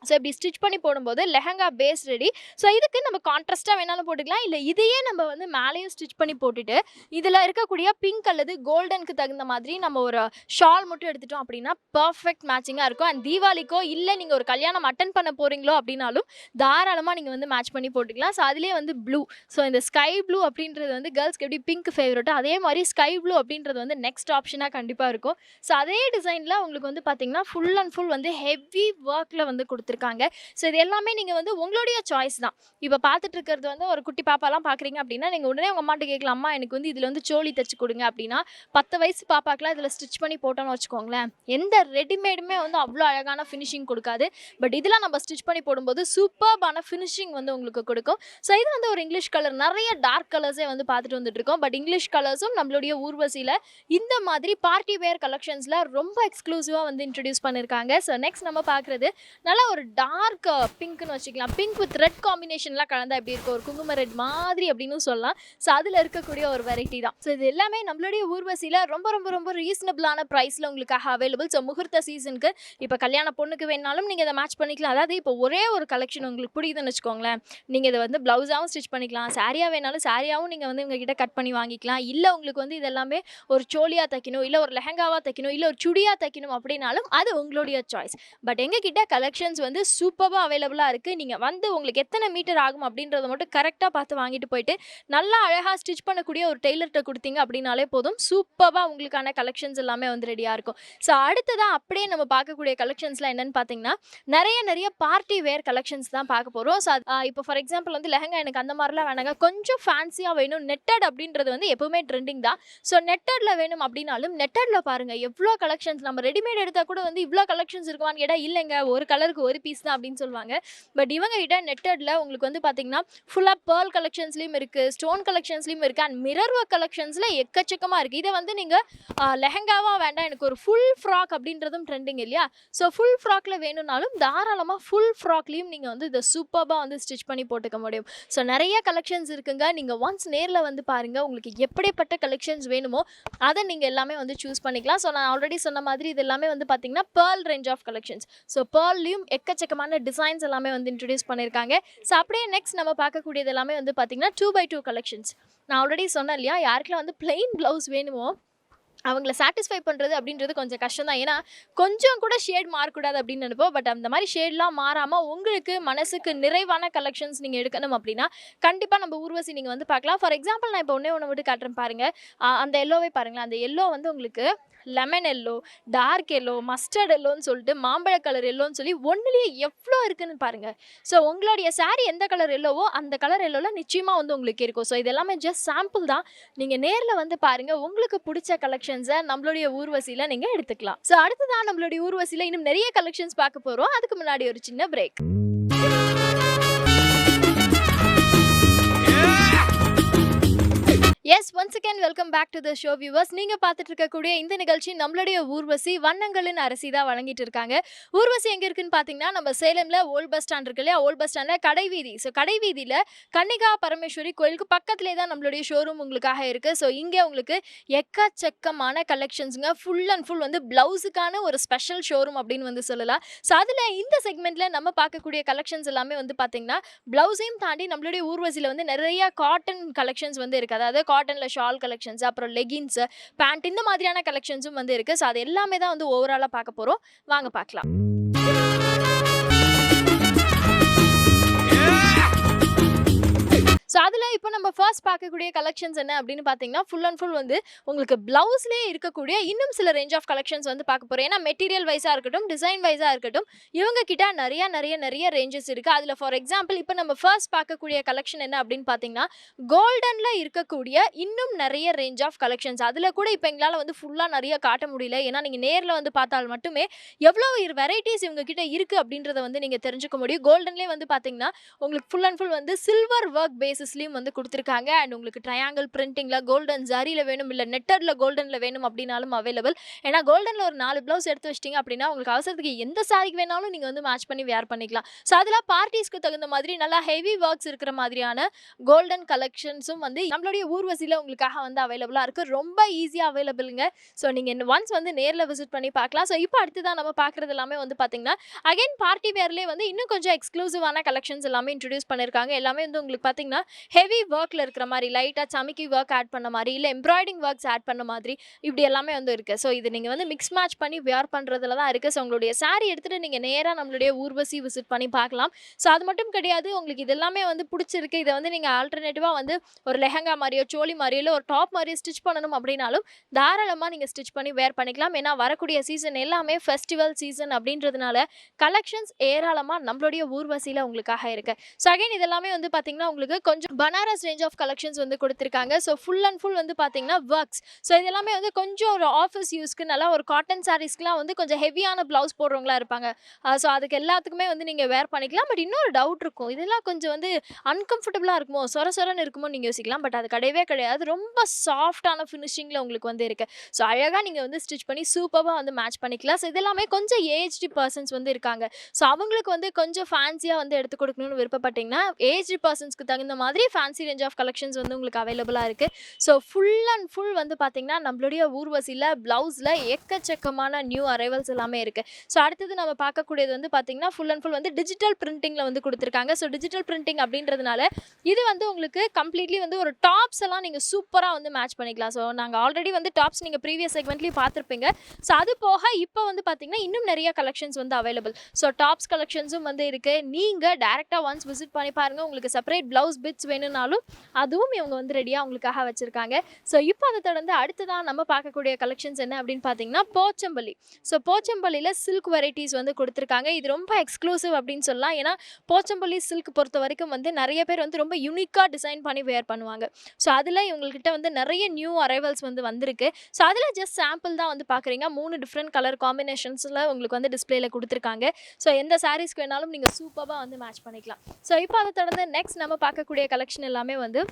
A: ஸோ இப்படி ஸ்டிச் பண்ணி போடும்போது லெஹங்கா பேஸ் ரெடி. ஸோ இதுக்கு நம்ம கான்ட்ராஸ்ட்டாக வேணாலும் போட்டுக்கலாம். இல்லை இதையே நம்ம வந்து மேலேயும் ஸ்டிச் பண்ணி போட்டுட்டு இதில் இருக்கக்கூடிய பிங்க் அல்லது கோல்டனுக்கு தகுந்த மாதிரி நம்ம ஒரு ஷால் மட்டும் எடுத்துட்டோம் அப்படின்னா பர்ஃபெக்ட் மேட்சிங்காக இருக்கும். அண்ட் தீபாவளிக்கோ இல்லை நீங்கள் ஒரு கல்யாணம் அட்டன் பண்ண போகிறீங்களோ அப்படின்னாலும் தாராளமாக நீங்கள் வந்து மேட்ச் பண்ணி போட்டுக்கலாம். ஸோ அதிலே வந்து ப்ளூ. ஸோ இந்த ஸ்கை ப்ளூ அப்படின்றது வந்து கேர்ள்ஸ்க்கு எப்படி பிங்க் ஃபேவரட்டோ அதே மாதிரி ஸ்கை ப்ளூ அப்படின்றது வந்து நெக்ஸ்ட் ஆப்ஷனாக கண்டிப்பாக இருக்கும். ஸோ அதே டிசைனில் உங்களுக்கு வந்து பார்த்தீங்கன்னா ஃபுல் அண்ட் ஃபுல் வந்து ஹெவி ஒர்க்கில் வந்து கொடுத்துருக்காங்க. ஸோ இது எல்லாமே நீங்கள் வந்து உங்களுடைய சாய்ஸ் தான். இப்போ பார்த்துட்டு இருக்கிறது வந்து ஒரு குட்டி பாப்பாலாம் பார்க்குறீங்க அப்படின்னா நீங்கள் உடனே உங்கள் அம்மாட்ட கேட்கலாம், அம்மா எனக்கு வந்து இதில் வந்து சோழி தைச்சு கொடுங்க அப்படின்னா 10 வயசு பாப்பாக்கெலாம் இதில் ஸ்டிச் பண்ணி போட்டோன்னு வச்சுக்கோங்களேன், எந்த ரெடிமேடுமே வந்து அவ்வளோ அழகான ஃபினிஷிங் கொடுக்காது. பட் இதெல்லாம் நம்ம ஸ்டிச் பண்ணி போடும்போது சூப்பர்பான ஃபினிஷிங் வந்து உங்களுக்கு கொடுக்கும். ஸோ இது வந்து ஒரு இங்கிலீஷ் கலர். நிறைய டார்க் கலர்ஸே வந்து பார்த்துட்டு வந்துட்டு இருக்கோம். பட் இங்கிலீஷ் கலர்ஸும் நம்மளுடைய ஊர்வசியில் இந்த மாதிரி பார்ட்டி வேர் கலெக்ஷன்ஸில் ரொம்ப எக்ஸ்க்ளூசிவாக வந்து இன்ட்ரடியூஸ் பண்ணியிருக்காங்க. ஸோ நெக்ஸ்ட் நம்ம பார்க்குறது நல்லா ஒரு டார்க் பிங்க்னு வச்சுக்கலாம். பிங்க் வித் ரெட் காம்பினேஷன்லாம் கலந்தா எப்படி இருக்கும், ஒரு குங்கும ரெட் மாதிரி அப்படின்னு சொல்லலாம். ஸோ அதில் இருக்கக்கூடிய ஒரு வெரைட்டி தான். ஸோ இது எல்லாமே நம்மளுடைய ஊர்வசியில் ரொம்ப ரொம்ப ரொம்ப ரீசனபிளான ப்ரைஸில் உங்களுக்காக அவைலபிள். ஸோ முகூர்த்த சீசனுக்கு இப்போ கல்யாண பொண்ணுக்கு வேணாலும் நீங்கள் இதை மேட்ச் பண்ணிக்கலாம். அதாவது இப்போ ஒரே ஒரு கலெக்ஷன் உங்களுக்கு பிடிக்குதுன்னு வச்சுக்கோங்களேன், நீங்கள் இதை வந்து ப்ளவுஸாகவும் ஸ்டிச் பண்ணிக்கலாம். சாரியாக வேணாலும் சாரியாகவும் நீங்கள் வந்து உங்ககிட்ட கட் பண்ணி வாங்கிக்கலாம். இல்லை உங்களுக்கு வந்து இது எல்லாமே ஒரு சோழியாக தைக்கணும், இல்லை ஒரு லெஹங்காவாக தைக்கணும், இல்லை ஒரு சுடியாக தைக்கணும் அப்படின்னாலும் அது உங்களுடைய சாய்ஸ். பட் எங்ககிட்ட கலெக்ஷன்ஸ் வந்து சூப்பர்பா அவைலபிளா இருக்கு. நீங்க வந்து உங்களுக்கு எத்தனை மீட்டர் ஆகும் அப்படின்றத மட்டும் கரெக்ட்டா பார்த்து வாங்கிட்டு போயிட்டு, நல்லா அழகா ஸ்டிச் பண்ணக்கூடிய ஒரு டெய்லர்ட்ட குடுத்தீங்க அப்படின்னாலே போதும். சூப்பர்பா உங்களுக்கான கலெக்ஷன்ஸ் எல்லாமே வந்து ரெடியா இருக்கும். ஸோ அடுத்ததா அப்படியே நம்ம பார்க்கக்கூடிய கலெக்ஷன்ஸ்லாம் என்னன்னு பார்த்தீங்கன்னா, நெறைய பார்ட்டி வேர் கலெக்ஷன்ஸ் தான் பார்க்க போறோம். ஸோ இப்போ ஃபார் எக்ஸாம்பிள் வந்து லெஹங்கா எனக்கு அந்த மாரிலாம் வேணாங்க. கொஞ்சம் ஃபேன்சியா வேணும். நெட்டட் அப்படின்றது வந்து எப்பவுமே ட்ரெண்டிங் தான். ஸோ நெட்டட்ல வேணும் அப்படின்னாலும், நெட்டட்ல பாருங்க எவ்ளோ கலெக்ஷன்ஸ். நம்ம ரெடிமேட் எடுத்தா கூட வந்து இவ்ளோ கலெக்ஷன்ஸ் இருக்குமான்னு கேட்டா, இல்லங்க ஒரு கலருக்கு ஒரு பீஸ் தான் அப்படின்னு சொல்லுவாங்க. பட் இவங்க கிட்ட நெட்டட்ல உங்களுக்கு வந்து பார்த்தீங்கன்னா, ஃபுல்லா பெர்ல் கலெக்ஷன்ஸ்லயும் இருக்கு, ஸ்டோன் கலெக்ஷன்ஸ்லயும் இருக்கு அண்ட் மிரர் ஒர்க் கலெக்ஷன்ஸ்ல எக்கச்சக்கமா இருக்கு. இத வந்து நீங்க லெஹங்காவா வேண்டாம், எனக்கு ஒரு ஃபுல் ஃப்ராக் அப்படின்றதும் ட்ரெண்டிங் இல்லையா? ஸோ ஃபுல் ஃப்ராக்ல வேணும்னாலும் தாராளமா ஃபுல் ஃப்ராக்லயும் நீங்க வந்து இத சூப்பர்பா வந்து ஸ்டிச் பண்ணி போட்டுக்க முடியும். ஸோ நெறைய கலெக்ஷன்ஸ் இருக்குங்க. நீங்க ஒன்ஸ் நேர்ல வந்து பாருங்க. உங்களுக்கு எப்படிப்பட்ட கலெக்ஷன்ஸ் வேணுமோ அத நீங்க எல்லாமே வந்து சூஸ் பண்ணிக்கலாம். ஸோ நான் ஆல்ரெடி சொன்ன மாதிரி இது எல்லாமே வந்து பார்த்தீங்கன்னா, pearl range of collections. So பெர்ல்லயும் எக்கச்சக்கமான டிசைன்ஸ் எல்லாமே வந்து இன்ட்ரோடியூஸ் பண்ணியிருக்காங்க. ஸோ அப்படியே நெக்ஸ்ட் நம்ம பார்க்கக்கூடியது எல்லாமே வந்து பார்த்தீங்கன்னா, 2x2 கலெக்ஷன்ஸ். நான் ஆல்ரெடி சொன்னேன் இல்லையா? யாருக்கெல்லாம் வந்து பிளெயின் ப்ளவுஸ் வேணுமோ அவங்கள சாட்டிஸ்ஃபை பண்ணுறது அப்படின்றது கொஞ்சம் கஷ்டம் தான். ஏன்னா கொஞ்சம் கூட ஷேட் மாறக்கூடாது அப்படின்னு நினைப்போம். பட் அந்த மாதிரி ஷேட்லாம் மாறாமல் உங்களுக்கு மனசுக்கு நிறைவான கலெக்ஷன்ஸ் நீங்கள் எடுக்கணும் அப்படின்னா கண்டிப்பாக நம்ம ஊர்வசி நீங்கள் வந்து பார்க்கலாம். ஃபார் எக்ஸாம்பிள் நான் இப்போ ஒன்று விட்டு காட்டுறேன் பாருங்கள். அந்த எல்லோவே பாருங்களேன். அந்த எல்லோ வந்து உங்களுக்கு lemon yellow, dark yellow, mustard எல்லோன்னு சொல்லிட்டு மாம்பழ கலர் எல்லோன்னு சொல்லி ஒன்றுலேயே எவ்வளோ இருக்குன்னு பாருங்கள். ஸோ உங்களுடைய சாரீ எந்த கலர் எல்லோவோ அந்த கலர் எல்லோவில் நிச்சயமாக வந்து உங்களுக்கு இருக்கும். ஸோ இது எல்லாமே ஜஸ்ட் சாம்பிள் தான். நீங்கள் நேரில் வந்து பாருங்கள். உங்களுக்கு பிடிச்ச கலெக்ஷன்ஸை நம்மளுடைய ஊர்வசியில் நீங்கள் எடுத்துக்கலாம். ஸோ அடுத்ததான் நம்மளுடைய ஊர்வசியில் இன்னும் நிறைய கலெக்ஷன்ஸ் பார்க்க போகிறோம். அதுக்கு முன்னாடி ஒரு சின்ன break. Yes, once again welcome back to the show viewers. நீங்கள் பார்த்துட்டு இருக்கக்கூடிய இந்த நிகழ்ச்சி நம்மளுடைய ஊர்வசி வண்ணங்களின் அரசி தான் வழங்கிட்டு இருக்காங்க. ஊர்வசி எங்கே இருக்குன்னு பார்த்தீங்கன்னா, நம்ம சேலமில் ஓல்ட் பஸ் ஸ்டாண்ட் இருக்கு இல்லையா? ஓல்ட் பஸ் ஸ்டாண்டில் கடைவீதி. ஸோ கடைவீதியில் கன்னிகா பரமேஸ்வரி கோயிலுக்கு பக்கத்துலேயே தான் நம்மளுடைய ஷோரூம் உங்களுக்காக இருக்குது. ஸோ இங்கே உங்களுக்கு எக்கச்சக்கமான கலெக்ஷன்ஸுங்க. ஃபுல் அண்ட் ஃபுல் வந்து ப்ளவுஸுக்கான ஒரு ஸ்பெஷல் ஷோரூம் அப்படின்னு வந்து சொல்லலாம். ஸோ அதில் இந்த செக்மெண்ட்டில் நம்ம பார்க்கக்கூடிய கலெக்ஷன்ஸ் எல்லாமே வந்து பார்த்தீங்கன்னா, ப்ளவுஸையும் தாண்டி நம்மளுடைய ஊர்வசியில் வந்து நிறைய காட்டன் கலெக்ஷன்ஸ் வந்து இருக்குது. அதாவது காட்டன்ல ஷால் கலெக்ஷன்ஸ், அப்புறம் லெகின்ஸ், பேண்ட் இந்த மாதிரியான கலெக்ஷன்ஸும் வந்து இருக்கு. ஸோ அது எல்லாமே தான் வந்து ஓவராலா பார்க்க போறோம். வாங்க பார்க்கலாம். ஸோ அதில் இப்போ நம்ம ஃபர்ஸ்ட் பார்க்கக்கூடிய கலெக்ஷன்ஸ் என்ன அப்படின்னு பார்த்தீங்கன்னா, ஃபுல் அண்ட் ஃபுல் வந்து உங்களுக்கு ப்ளவுஸ்லேயே இருக்கக்கூடிய இன்னும் சில ரேஞ்ச் ஆஃப் கலெக்ஷன்ஸ் வந்து பார்க்க போகிறோம். ஏன்னா மெட்டீரியல் வைஸாக இருக்கட்டும், டிசைன் வைஸாக இருக்கட்டும், இவங்க கிட்ட நிறைய ரேஞ்சஸ் இருக்குது. அதில் ஃபார் எக்ஸாம்பிள் இப்போ நம்ம ஃபர்ஸ்ட் பார்க்கக்கூடிய கலெக்ஷன் என்ன அப்படின்னு பார்த்தீங்கன்னா, கோல்டனில் இருக்கக்கூடிய இன்னும் நிறைய ரேஞ்ச் ஆஃப் கலெக்ஷன்ஸ். அதில் கூட இப்போ எங்களால் வந்து ஃபுல்லாக நிறைய காட்ட முடியல. ஏன்னா நீங்கள் நேரில் வந்து பார்த்தால் மட்டுமே எவ்வளோ வெரைட்டிஸ் இவங்க கிட்ட இருக்குது அப்படின்றத வந்து நீங்கள் தெரிஞ்சுக்க முடியும். கோல்டன்லேயே வந்து பார்த்தீங்கன்னா உங்களுக்கு ஃபுல் அண்ட் ஃபுல் வந்து சில்வர் ஒர்க் பேசிஸ்லயும் வந்து கொடுத்துருக்காங்க. அண்ட் உங்களுக்கு ட்ரையாங்கிள் பிரிண்டிங்ல கோல்டன் ஜரியில் வேணும், இல்லை நெட்டர்ல கோல்டன்ல வேணும் அப்படின்னாலும் அவைலபிள். ஏன்னா கோல்டன்ல ஒரு 4 ப்ளவுஸ் எடுத்து வச்சிட்டிங்க அப்படின்னா உங்களுக்கு அவசரத்துக்கு எந்த சாரிக்கு வேணாலும் நீங்கள் வந்து மேட்ச் பண்ணி வேர் பண்ணிக்கலாம். ஸோ அதில் பார்ட்டிஸ்க்கு தகுந்த மாதிரி நல்லா ஹெவி ஒர்க்ஸ் இருக்கிற மாதிரியான கோல்டன் கலெக்ஷன்ஸும் வந்து நம்மளுடைய ஊர்வசியில் உங்களுக்காக வந்து அவைலபிளாக இருக்குது. ரொம்ப ஈஸியாக அவைலபிளுங்க. ஸோ நீங்கள் ஒன்ஸ் வந்து நேரில் விசிட் பண்ணி பார்க்கலாம். ஸோ இப்போ அடுத்ததான் நம்ம பார்க்குறது எல்லாமே வந்து பார்த்தீங்கன்னா, அகைன் பார்ட்டி வேர்லேயே வந்து இன்னும் கொஞ்சம் எக்ஸ்க்ளூசிவான கலெக்ஷன்ஸ் எல்லாமே இன்ட்ரடியூஸ் பண்ணியிருக்காங்க. எல்லாமே வந்து உங்களுக்கு பார்த்தீங்கன்னா ஹெவி ஒர்க்கில் இருக்கிற மாதிரி, லைட்டாக சமிக்கி ஒர்க் ஆட் பண்ண மாதிரி, இல்லை எம்ப்ராய்டிங் ஒர்க்ஸ் ஆட் பண்ண மாதிரி, இப்படி எல்லாமே வந்து இருக்குது. ஸோ இது நீங்கள் வந்து மிக்ஸ் மேட்ச் பண்ணி வேர் பண்ணுறதுல தான் இருக்குது. ஸோ உங்களுடைய சாரீ எடுத்துகிட்டு நீங்கள் நேராக நம்மளுடைய ஊர்வசி விசிட் பண்ணி பார்க்கலாம். ஸோ அது மட்டும் கிடையாது, உங்களுக்கு இது எல்லாமே வந்து பிடிச்சிருக்கு, இதை வந்து நீங்கள் ஆல்டர்னேட்டிவாக வந்து ஒரு லெஹங்கா மாதிரியோ சோலி மாதிரியோ இல்லை ஒரு டாப் மாதிரியோ ஸ்டிச் பண்ணணும் அப்படின்னாலும் தாராளமாக நீங்கள் ஸ்டிச் பண்ணி வேர் பண்ணிக்கலாம். ஏன்னா வரக்கூடிய சீசன் எல்லாமே ஃபெஸ்டிவல் சீசன் அப்படின்றதுனால கலெக்ஷன்ஸ் ஏராளமாக நம்மளுடைய ஊர்வசியில் உங்களுக்காக இருக்குது. ஸோ அகைன் இதெல்லாமே வந்து பார்த்தீங்கன்னா உங்களுக்கு கொஞ்சம் பனாரஸ் ரேஞ்ச் ஆஃப் கலெக்ஷன்ஸ் வந்து கொடுத்துருக்காங்க. ஸோ ஃபுல் அண்ட் ஃபுல் வந்து பார்த்தீங்கன்னா ஒர்க்ஸ். ஸோ இதெல்லாமே வந்து கொஞ்சம் ஒரு ஆஃபீஸ் யூஸ்க்கு நல்லா ஒரு காட்டன் சாரீஸ்க்குலாம் வந்து கொஞ்சம் ஹெவியான ப்ளவுஸ் போடுறவங்களா இருப்பாங்க. ஸோ அதுக்கு எல்லாத்துக்குமே வந்து நீங்கள் வேர் பண்ணிக்கலாம். பட் இன்னொரு டவுட் இருக்கும், இதெல்லாம் கொஞ்சம் வந்து அன்கம்ஃபர்டபுளாக இருக்குமோ, சொரன்னு இருக்குமோ நீங்கள் யோசிக்கலாம். பட் அது கிடையவே கிடையாது. ரொம்ப சாஃப்டான ஃபினிஷிங்கில் உங்களுக்கு வந்து இருக்குது. ஸோ அழகாக நீங்கள் வந்து ஸ்டிச் பண்ணி சூப்பராக வந்து மேட்ச் பண்ணிக்கலாம். ஸோ இதெல்லாமே கொஞ்சம் ஏஜ்டு பர்சன்ஸ் வந்து இருக்காங்க. ஸோ அவங்களுக்கு வந்து கொஞ்சம் ஃபேன்சியாக வந்து எடுத்து கொடுக்கணும்னு விருப்பப்பட்டீங்கன்னா ஏஜ்டு பர்சன்ஸ்க்கு தகுந்த மாதிரி fancy range of collections collections வந்து உங்களுக்கு அவைலபிளா இருக்கு. ஸோ ஃபுல் அண்ட் ஃபுல் வந்து பார்த்தீங்கன்னா, நம்மளுடைய ஊர்வசியில ப்ளவுஸ்ல எக்கச்சக்கமான நியூ அரைவல்ஸ் எல்லாமே இருக்கு. ஸோ அடுத்தது நம்ம பார்க்கக்கூடியது வந்து பார்த்தீங்கன்னா, ஃபுல் அண்ட் ஃபுல் வந்து டிஜிட்டல் பிரிண்டிங்ல வந்து குடுத்துருக்காங்க. ஸோ டிஜிட்டல் பிரிண்டிங் அப்படின்றதுனால, இது வந்து உங்களுக்கு கம்ப்ளீட்லி வந்து ஒரு டாப்ஸ் எல்லாம் நீங்க சூப்பரா வந்து மேட்ச் பண்ணிக்கலாம். ஸோ நாங்க ஆல்ரெடி வந்து டாப்ஸ் நீங்க ப்ரீவியஸ் செக்மெண்ட்லயும் பார்த்திருப்பீங்க. ஸோ அது போக இப்போ வந்து பார்த்தீங்கன்னா, இன்னும் நிறைய கலெக்ஷன்ஸ் வந்து அவைலபிள். ஸோ டாப்ஸ் கலெக்ஷன்ஸும் வந்து இருக்கு. நீங்க டைரக்ட்டா ஒன்ஸ் விசிட் பண்ணி பாருங்க. உங்களுக்கு செப்பரேட் ப்ளவுஸ் பிட்ஸ் வேணும்னாலும் அதுவும் இவங்க வந்து ரெடியா உங்களுக்காக வச்சிருக்காங்க. ஸோ இப்போ அதை தொடர்ந்து அடுத்ததா நம்ம பார்க்கக்கூடிய கலெக்ஷன்ஸ் என்ன அப்படின்னு பார்த்தீங்கன்னா, போச்சம்பள்ளி. ஸோ போச்சம்பள்ளியில சில்க் வெரைட்டிஸ் வந்து கொடுத்துருக்காங்க. இது ரொம்ப எக்ஸ்க்ளூசிவ் அப்படின்னு சொல்லலாம். ஏன்னா போச்சம்பள்ளி சில்க் பொறுத்த வரைக்கும் வந்து நிறைய பேர் வந்து ரொம்ப யூனிக்கா டிசைன் பண்ணி வேர் பண்ணுவாங்க. ஸோ அதில் இவங்ககிட்ட வந்து நிறைய நியூ அரைவல்ஸ் வந்து வந்திருக்கு. ஸோ அதில் ஜஸ்ட் சாம்பிள் தான் வந்து பார்க்குறீங்க. 3 டிஃப்ரெண்ட் கலர் காம்பினேஷன்ஸில் உங்களுக்கு வந்து டிஸ்பிளேல கொடுத்துருக்காங்க. ஸோ எந்த சாரீஸ்க்கு வேணாலும் நீங்கள் சூப்பராக வந்து மேட்ச் பண்ணிக்கலாம். ஸோ இப்போ அதை தொடர்ந்து நெக்ஸ்ட் நம்ம பார்க்கக்கூடிய கலெக்ஷன் எல்லாமே வந்து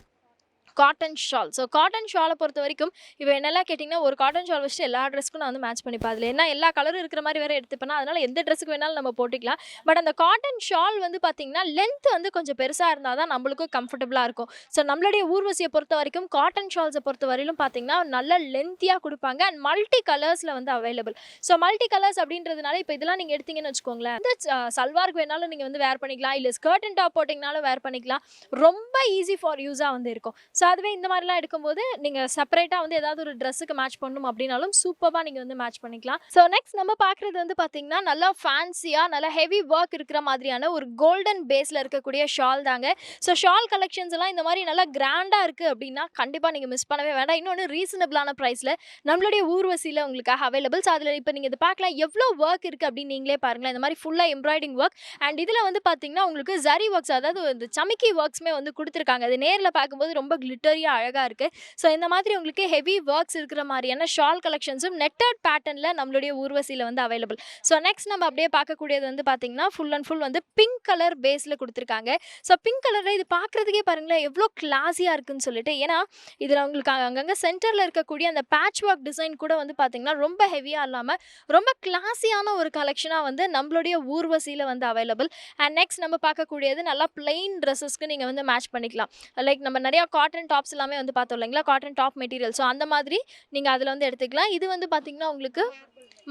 A: காட்டன் ஷால். ஸோ காட்டன் ஷாலை பொறுத்த வரைக்கும் இப்போ என்னெல்லாம் கேட்டிங்கன்னா, ஒரு காட்டன் ஷால் வச்சுட்டு எல்லா ட்ரெஸ்க்கும் நான் வந்து மேட்ச் பண்ணிப்பேன். அதில் ஏன்னா எல்லா கலரும் இருக்கிற மாதிரி வேறு எடுத்துப்பேன்னா, அதனால் எந்த ட்ரெஸ்ஸுக்கு வேணாலும் நம்ம போட்டுக்கலாம். பட் அந்த காட்டன் ஷால் வந்து பார்த்திங்கன்னா, லென்த் வந்து கொஞ்சம் பெருசாக இருந்தால் தான் நம்மளுக்கும் கம்ஃபர்டபுளாக இருக்கும். ஸோ நம்மளுடைய ஊர்வசியை பொறுத்த வரைக்கும் காட்டன் ஷால்ஸை பொறுத்த வரையிலும் பார்த்திங்கன்னா, நல்ல லென்த்தியாக கொடுப்பாங்க அண்ட் மல்டி கலர்ஸில் வந்து அவைலபிள். ஸோ மல்டி கலர்ஸ் அப்படின்றதுனால இப்போ இதெல்லாம் நீங்கள் எடுத்திங்கன்னு வச்சுக்கோங்களேன், இந்த சல்வாருக்கு வேணாலும் நீங்கள் வந்து வேர் பண்ணிக்கலாம், இல்லை ஸ்கர்ட் அண்ட் டாப் போட்டிங்கனாலும் வேர் பண்ணிக்கலாம். ரொம்ப ஈஸி ஃபார் யூஸாக வந்து இருக்கும். ஸோ அதுவே இந்த மாதிரிலாம் எடுக்கும்போது நீங்கள் செப்பரேட்டாக வந்து ஏதாவது ஒரு ட்ரெஸ்ஸுக்கு மேட்ச் பண்ணணும் அப்படின்னாலும் சூப்பராக நீங்கள் வந்து மேட்ச் பண்ணிக்கலாம். ஸோ நெக்ஸ்ட் நம்ம பார்க்குறது வந்து பார்த்தீங்கன்னா, நல்லா ஃபேன்சியாக நல்லா ஹெவி ஒர்க் இருக்கிற மாதிரியான ஒரு கோல்டன் பேஸில் இருக்கக்கூடிய ஷால் தாங்க. ஸோ ஷால் கலெக்ஷன்ஸ் எல்லாம் இந்த மாதிரி நல்லா கிராண்டாக இருக்குது அப்படின்னா கண்டிப்பாக நீங்கள் மிஸ் பண்ணவே வேண்டாம். இன்னொன்று ரீசனபிளான ப்ரைஸில் நம்மளுடைய ஊர்வசியில் உங்களுக்காக அவைலபிள். ஸோ அதில் இப்போ நீங்கள் இது பார்க்கலாம் எவ்வளோ ஒர்க் இருக்குது அப்படின்னு நீங்களே பாருங்களேன். இந்த மாதிரி ஃபுல்லாக எம்ப்ராய்டிங் ஒர்க் அண்ட் இதில் வந்து பார்த்தீங்கன்னா உங்களுக்கு ஜரி ஒர்க்ஸ், அதாவது இந்த சமிக்கி ஒர்க்ஸுமே வந்து கொடுத்துருக்காங்க. அது நேரில் பார்க்கும்போது ரொம்ப கிளிட்டரியாக அழகாக இருக்குது. ஸோ இந்த மாதிரி உங்களுக்கு ஹெவி ஒர்க்ஸ் இருக்கிற மாதிரியான ஷால் கலெக்ஷன்ஸும் நெட்டட் பேட்டர்னில் நம்மளுடைய ஊர்வசியில் வந்து அவைலபிள். ஸோ நெக்ஸ்ட் நம்ம அப்படியே பார்க்கக்கூடியது வந்து பார்த்தீங்கன்னா, ஃபுல் அண்ட் ஃபுல் வந்து பிங்க் கலர் பேஸில் கொடுத்துருக்காங்க. ஸோ பிங்க் கலரில் இது பார்க்குறதுக்கே பாருங்களேன் எவ்வளோ கிளாஸியாக இருக்குன்னு சொல்லிட்டு. ஏன்னா இதில் உங்களுக்கு அங்கங்கே சென்டரில் இருக்கக்கூடிய அந்த பேட்ச் ஒர்க் டிசைன் கூட வந்து பார்த்தீங்கன்னா ரொம்ப ஹெவியாக இல்லாமல் ரொம்ப கிளாஸியான ஒரு கலெக்ஷனாக வந்து நம்மளுடைய ஊர்வசியில் வந்து அவைலபிள். அண்ட் நெக்ஸ்ட் நம்ம பார்க்கக்கூடியது நல்லா பிளெயின் ட்ரெஸ்ஸஸ்க்கு நீங்கள் வந்து மேட்ச் பண்ணிக்கலாம். லைக் நம்ம நிறையா காட்டன் டாப்ஸ் எல்லாமே வந்து பார்த்தோம் இல்லைங்களா, காட்டன் டாப் மெட்டீரியல். ஸோ அந்த மாதிரி நீங்கள் அதில் வந்து எடுத்துக்கலாம். இது வந்து பார்த்தீங்கன்னா உங்களுக்கு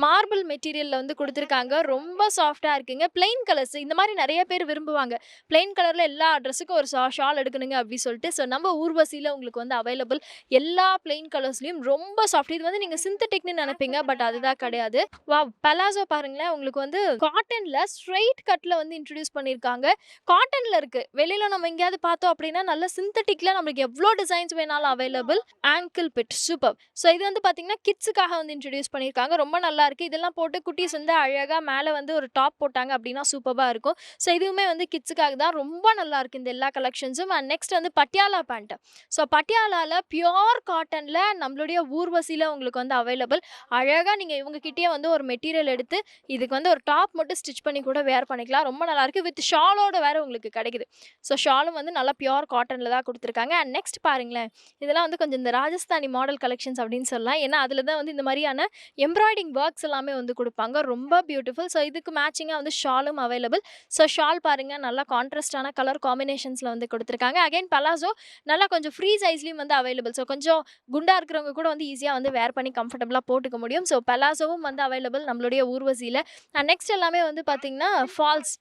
A: மார்பிள் மெட்டீரியலில் வந்து கொடுத்துருக்காங்க. ரொம்ப சாஃப்டாக இருக்குங்க. பிளெயின் கலர்ஸ் இந்த மாதிரி நிறைய பேர் விரும்புவாங்க. பிளெயின் கலரில் எல்லா ட்ரெஸ்ஸுக்கும் ஒரு ஷால் எடுக்கணுங்க அப்படி சொல்லிட்டு. ஸோ நம்ம ஊர்வசியில் உங்களுக்கு வந்து அவைலபிள் எல்லா பிளெயின் கலர்ஸ்லையும் ரொம்ப சாஃப்ட். இது வந்து நீங்கள் சிந்தட்டிக்னு நினைப்பீங்க, பட் அதுதான் கிடையாது. வா பலாசோ பாருங்களேன், உங்களுக்கு வந்து காட்டனில் ஸ்ட்ரெயிட் கட்டில் வந்து இன்ட்ரடியூஸ் பண்ணியிருக்காங்க. காட்டனில் இருக்குது. வெளியில் நம்ம எங்கேயாவது பார்த்தோம் அப்படின்னா நல்ல சிந்தட்டிக்கில் நம்மளுக்கு எவ்வளோ டிசைன்ஸ் வேணாலும் available. Angle bit super. So இது வந்து பார்த்தீங்கன்னா கிட்ஸுக்காக வந்து இன்ட்ரடியூஸ் பண்ணியிருக்காங்க. ரொம்ப நல்லா இருக்குது. இதெல்லாம் போட்டு குட்டீஸ் வந்து அழகாக மேலே வந்து ஒரு டாப் போட்டாங்க அப்படின்னா சூப்பராக இருக்கும். ஸோ இதுவுமே வந்து கிட்ஸுக்காக தான். ரொம்ப நல்லா இருக்குது இந்த எல்லா கலெக்ஷன்ஸும். அண்ட் நெக்ஸ்ட் வந்து பட்டியாலா பேண்ட். ஸோ பட்டியாலாவில் பியோர் காட்டனில் நம்மளுடைய ஊர்வசியில் உங்களுக்கு வந்து அவைலபிள். அழகாக நீங்கள் இவங்ககிட்டயே வந்து ஒரு மெட்டீரியல் எடுத்து இதுக்கு வந்து ஒரு டாப் மட்டும் ஸ்டிச் பண்ணி கூட வேர் பண்ணிக்கலாம். ரொம்ப நல்லாயிருக்கு. வித் ஷாலோட வேறு உங்களுக்கு கிடைக்குது. ஸோ ஷாலும் வந்து நல்லா பியோர் காட்டனில் தான் கொடுத்துருக்காங்க. அண்ட் நெக்ஸ்ட் பாருங்களேன், இதெல்லாம் வந்து கொஞ்சம் இந்த ராஜஸ்தானி மாடல் கலெக்ஷன்ஸ் அப்படின்னு சொல்லலாம். ஏன்னா அதில் தான் வந்து இந்த மாதிரியான எம்ப்ராய்டிங் ஒர்க்ஸ் எல்லாமே வந்து கொடுப்பாங்க. ரொம்ப பியூட்டிஃபுல். ஸோ இதுக்கு மேட்சிங்காக வந்து ஷாலும் அவைலபிள். ஸோ ஷால் பாருங்கள் நல்லா கான்ட்ராஸ்டான கலர் காம்பினேஷன்ஸில் வந்து கொடுத்துருக்காங்க. அகைன் பலாசோ நல்லா கொஞ்சம் ஃப்ரீ சைஸ்லேயும் வந்து அவைலபிள். ஸோ கொஞ்சம் குண்டாக இருக்கிறவங்க கூட வந்து ஈஸியாக வந்து வேர் பண்ணி கம்ஃபர்டபுளாக போட்டுக்க முடியும். ஸோ பலாசோவும் வந்து அவைலபிள் நம்மளுடைய ஊர்வசியில். அண்ட் நெக்ஸ்ட் எல்லாமே வந்து பார்த்திங்கன்னா ஃபால்ஸ்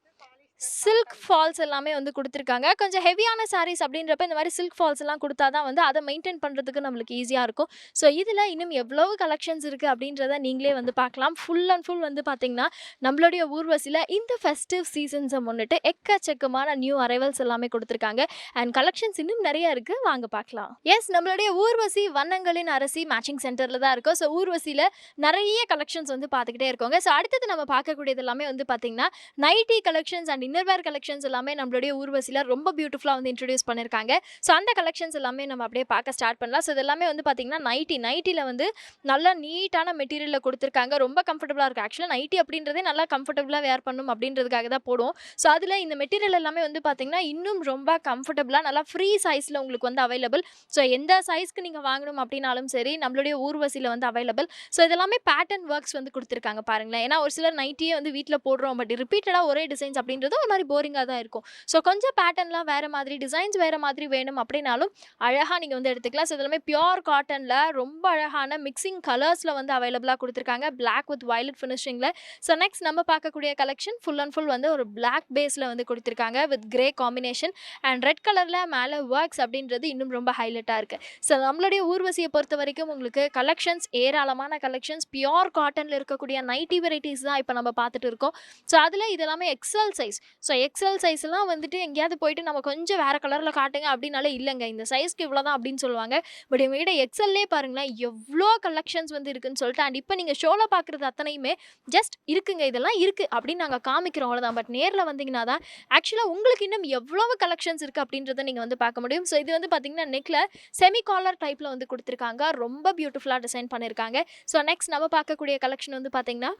A: சில்க் ஃபால்ஸ் எல்லாமே வந்து கொடுத்துருக்காங்க. கொஞ்சம் ஹெவியான சாரீஸ் அப்படின்றப்ப இந்த மாதிரி சில்க் ஃபால்ஸ் எல்லாம் கொடுத்தா தான் வந்து அதை மெயின்டைன் பண்ணுறதுக்கு நம்மளுக்கு ஈஸியாக இருக்கும். ஸோ இதில் இன்னும் எவ்வளோ கலெக்ஷன்ஸ் இருக்குது அப்படின்றத நீங்களே வந்து பார்க்கலாம். ஃபுல் அண்ட் ஃபுல் வந்து பார்த்திங்கன்னா நம்மளுடைய ஊர்வசியில் இந்த ஃபெஸ்டிவ் சீசன்ஸை முன்னிட்டு எக்கச்சக்கமான நியூ அரைவல்ஸ் எல்லாமே கொடுத்துருக்காங்க. அண்ட் கலெக்ஷன்ஸ் இன்னும் நிறைய இருக்குது, வாங்க பார்க்கலாம். எஸ், நம்மளுடைய ஊர்வசி வண்ணங்களின் அரசி மேட்சிங் சென்டரில் தான் இருக்கும். ஸோ ஊர்வசியில் நிறைய கலெக்ஷன்ஸ் வந்து பார்த்துக்கிட்டே இருக்கோங்க. ஸோ அடுத்தது நம்ம பார்க்கக்கூடியது எல்லாமே வந்து பார்த்திங்கன்னா nightie collections and innerwear collections எல்லாமே நம்மளுடைய ஊர்வசியில் ரொம்ப பியூட்டிஃபுல்லாக வந்து இன்ட்ரடியூஸ் பண்ணியிருக்காங்க. ஸோ அந்த கலெக்ஷன்ஸ் எல்லாமே நம்ம அப்படியே பார்க்க ஸ்டார்ட் பண்ணலாம். ஸோ இது எல்லாமே வந்து பார்த்திங்கன்னா நைட்டியில் வந்து நல்லா நீட்டான மெட்டீரியலில் கொடுத்துருக்காங்க. ரொம்ப கம்ஃபர்டபுளாக இருக்குது. ஆக்சுவலாக நைட்டி அப்படின்றதே நல்லா கம்ஃபர்டபுளாக வேர் பண்ணணும் அப்படின்றதுக்காக தான் போடுவோம். ஸோ அதில் இந்த மெட்டீரியல் எல்லாமே வந்து பார்த்திங்கன்னா இன்னும் ரொம்ப கம்ஃபர்டபுளாக நல்லா ஃப்ரீ சைஸில் உங்களுக்கு வந்து அவைலபிள். ஸோ எந்த சைஸ்க்கு நீங்கள் வாங்கணும் அப்படின்னாலும் சரி நம்மளுடைய ஊர்வசியில் வந்து அவைலபிள். ஸோ இதெல்லாமே பேட்டர்ன் ஒர்க்ஸ் வந்து கொடுத்துருக்காங்க பாருங்களேன். ஏன்னா ஒரு சிலர் நைட்டியே வந்து வீட்டில் போடுறோம், பட் ரிப்பீட்டடாக ஒரே டிசைன்ஸ் அப்படின்றது பார்த்தீங்கன்னா ஒரு மாதிரி போரிங்காக தான் இருக்கும். ஸோ கொஞ்சம் பேட்டர்ன்லாம் வேறு மாதிரி, டிசைன்ஸ் வேறு மாதிரி வேணும் அப்படின்னாலும் அழகாக நீங்கள் வந்து எடுத்துக்கலாம். ஸோ இதெல்லாமே பியூர் காட்டனில் ரொம்ப அழகான மிக்சிங் கலர்ஸில் வந்து அவைலபிளாக கொடுத்துருக்காங்க, பிளாக் வித் வயலட் ஃபினிஷிங்கில். ஸோ நெக்ஸ்ட் நம்ம பார்க்கக்கூடிய கலெக்ஷன் ஃபுல் அண்ட் ஃபுல் வந்து ஒரு பிளாக் பேஸில் வந்து கொடுத்துருக்காங்க with grey combination and red கலரில் மேலே ஒர்க்ஸ் அப்படின்றது இன்னும் ரொம்ப ஹைலைட்டாக இருக்குது. ஸோ நம்மளுடைய ஊர்வசியை பொறுத்த வரைக்கும் உங்களுக்கு கலெக்ஷன்ஸ் ஏராளமான கலெக்ஷன்ஸ் பியூர் காட்டனில் இருக்கக்கூடிய நைட்டி வெரைட்டிஸ் தான் இப்போ நம்ம பார்த்துட்டு இருக்கோம். ஸோ அதில் இது எல்லாமே எக்ஸல் சைஸ். ஸோ எக்ஸல் சைஸ்லாம் வந்துட்டு எங்கேயாவது போயிட்டு நம்ம கொஞ்சம் வேறு கலரில் காட்டுங்க அப்படின்னாலே இல்லைங்க இந்த சைஸ்க்கு இவ்வளோ தான் அப்படின்னு சொல்லுவாங்க. பட் எங்ககிட்ட எக்ஸல்லே பாருங்களேன் எவ்வளோ கலெக்ஷன்ஸ் வந்து இருக்குன்னு சொல்லிட்டு. அண்ட் இப்போ நீங்கள் ஷோவில் பார்க்குறது அத்தனையுமே ஜஸ்ட் இருக்குங்க, இதெல்லாம் இருக்குது அப்படின்னு நாங்கள் காமிக்கிறோம் அவ்வளோதான். பட் நேரில் வந்தீங்கன்னா தான் ஆக்சுவலாக உங்களுக்கு இன்னும் எவ்வளவு கலெக்ஷன்ஸ் இருக்குது அப்படின்றத நீங்கள் வந்து பார்க்க முடியும். ஸோ இது வந்து பார்த்தீங்கன்னா நெக்கில் செமி காலர் டைப்பில் வந்து கொடுத்துருக்காங்க, ரொம்ப பியூட்டிஃபுல்லாக டிசைன் பண்ணியிருக்காங்க. ஸோ நெக்ஸ்ட் நம்ம பார்க்கக்கூடிய கலெக்ஷன் வந்து பார்த்தீங்கன்னா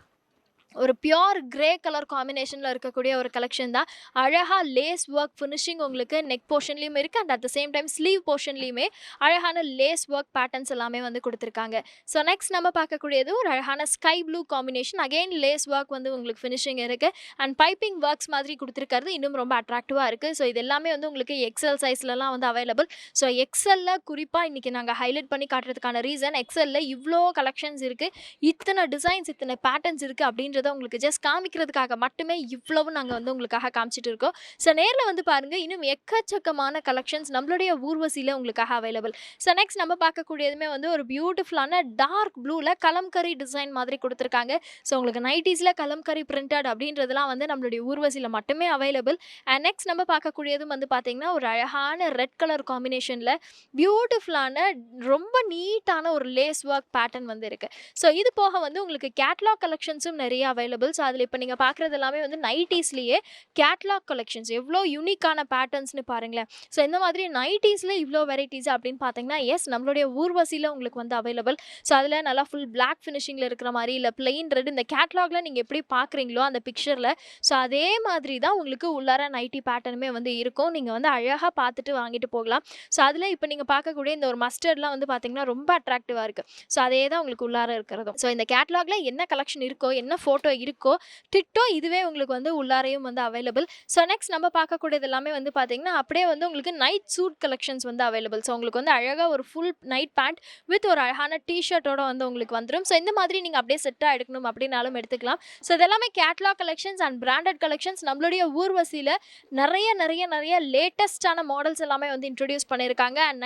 A: ஒரு பியோர் கிரே கலர் காம்பினேஷனில் இருக்கக்கூடிய ஒரு கலெக்ஷன் தான். அழகாக லேஸ் ஒர்க் ஃபினிஷிங் உங்களுக்கு நெக் போர்ஷன்லேயும் இருக்குது and at the same time sleeve போர்ஷன்லேயுமே அழகான லேஸ் ஒர்க் பேட்டர்ன்ஸ் எல்லாமே வந்து கொடுத்துருக்காங்க. ஸோ நெக்ஸ்ட் நம்ம பார்க்கக்கூடியது ஒரு அழகான sky blue combination, again lace work வந்து உங்களுக்கு ஃபினிஷிங் இருக்குது அண்ட் பைப்பிங் ஒர்க்ஸ் மாதிரி கொடுத்துருக்கிறது இன்னும் ரொம்ப அட்ராக்டிவாக இருக்குது. ஸோ இது எல்லாமே வந்து உங்களுக்கு எக்ஸல் சைஸ்லலாம் வந்து அவைலபிள். ஸோ எக்ஸலில் குறிப்பாக இன்றைக்கி நாங்கள் ஹைலைட் பண்ணி காட்டுறதுக்கான ரீசன் எக்ஸலில் இவ்வளோ கலெக்ஷன்ஸ் இருக்குது, இத்தனை டிசைன்ஸ், இத்தனை பேட்டர்ன்ஸ் இருக்குது அப்படின்றத உங்களுக்கு ஜஸ்ட் காமிக்கிறதுக்காக மட்டுமே இவ்வளவு நாங்கள் வந்து உங்களுக்காக காமிச்சிட்டு இருக்கோம். ஸோ நேரில் வந்து பாருங்கள், இன்னும் எக்கச்சக்கமான கலெக்ஷன்ஸ் நம்மளுடைய ஊர்வசியில் உங்களுக்காக அவைலபிள். ஸோ நெக்ஸ்ட் நம்ம பார்க்கக்கூடியதுமே வந்து ஒரு பியூட்டிஃபுல்லான டார்க் ப்ளூவில் கலம்கரி டிசைன் மாதிரி கொடுத்துருக்காங்க. ஸோ உங்களுக்கு நைட்டிஸில் கலம்கரி பிரிண்டட் அப்படின்றதுலாம் வந்து நம்மளுடைய ஊர்வசியில் மட்டுமே அவைலபிள். அண்ட் நெக்ஸ்ட் நம்ம பார்க்கக்கூடியதும் வந்து பார்த்தீங்கன்னா ஒரு அழகான ரெட் கலர் காம்பினேஷனில் பியூட்டிஃபுல்லான ரொம்ப நீட்டான ஒரு லேஸ் ஒர்க் பேட்டர்ன் வந்து இருக்குது. ஸோ இது போக வந்து உங்களுக்கு கேட்லாக் கலெக்ஷன்ஸும் நிறைய அவைலபிள். ஸோ அதில் இப்போ நீங்கள் பார்க்குறது எல்லாமே வந்து நைட்டிஸ்லேயே கேட்லாக் கலெக்ஷன்ஸ் எவ்வளோ யூனிக்கான பேட்டர்ன்ஸ்னு பாருங்களேன். ஸோ இந்த மாதிரி நைட்டிஸில் இவ்வளோ வெரைட்டிஸ் அப்படின்னு பார்த்தீங்கன்னா எஸ் நம்மளுடைய ஊர்வசியில் உங்களுக்கு வந்து அவைலபிள். ஸோ அதில் நல்லா ஃபுல் பிளாக் ஃபினிஷிங்கில் இருக்கிற மாதிரி இல்லை பிளெயின் ரெட் இந்த கேட்லாகில் நீங்கள் எப்படி பார்க்குறீங்களோ அந்த பிக்சரில் ஸோ அதே மாதிரி தான் உங்களுக்கு உள்ளார நைட்டி பேட்டர்னுமே வந்து இருக்கும். நீங்கள் வந்து அழகாக பார்த்துட்டு வாங்கிட்டு போகலாம். ஸோ அதில் இப்போ நீங்கள் பார்க்கக்கூடிய இந்த ஒரு மஸ்டர்ட்லாம் வந்து பார்த்தீங்கன்னா ரொம்ப அட்ராக்டிவாக இருக்குது. ஸோ அதே தான் உங்களுக்கு உள்ளார இருக்கிறதும். ஸோ இந்த கேட்லாகில் என்ன கலெக்ஷன் இருக்கோ என்ன ஃபோட்டோ இருக்கோ டிட்டோ இதுவே உங்களுக்கு வந்து உள்ளாரையும் வந்து அவைலபிள். ஸோ நெக்ஸ்ட் நம்ம பார்க்கக்கூடியது எல்லாமே வந்து பார்த்தீங்கன்னா அப்படியே வந்து உங்களுக்கு நைட் சூட் கலெக்ஷன்ஸ் வந்து அவைலபிள். ஸோ உங்களுக்கு வந்து அழகாக ஒரு ஃபுல் நைட் பேண்ட் வித் ஒரு அழகான டிஷர்ட்டோட வந்து உங்களுக்கு வந்துடும். ஸோ இந்த மாதிரி நீங்கள் அப்படியே செட்டாக எடுக்கணும் அப்படின்னாலும் எடுத்துக்கலாம். ஸோ இதெல்லாமே catalogue collections and branded collections நம்மளுடைய ஊர்வசியில் நிறைய நிறைய நிறைய லேட்டஸ்டான மாடல்ஸ் எல்லாமே வந்து இன்ட்ரடியூஸ் பண்ணியிருக்காங்க. அண்ட்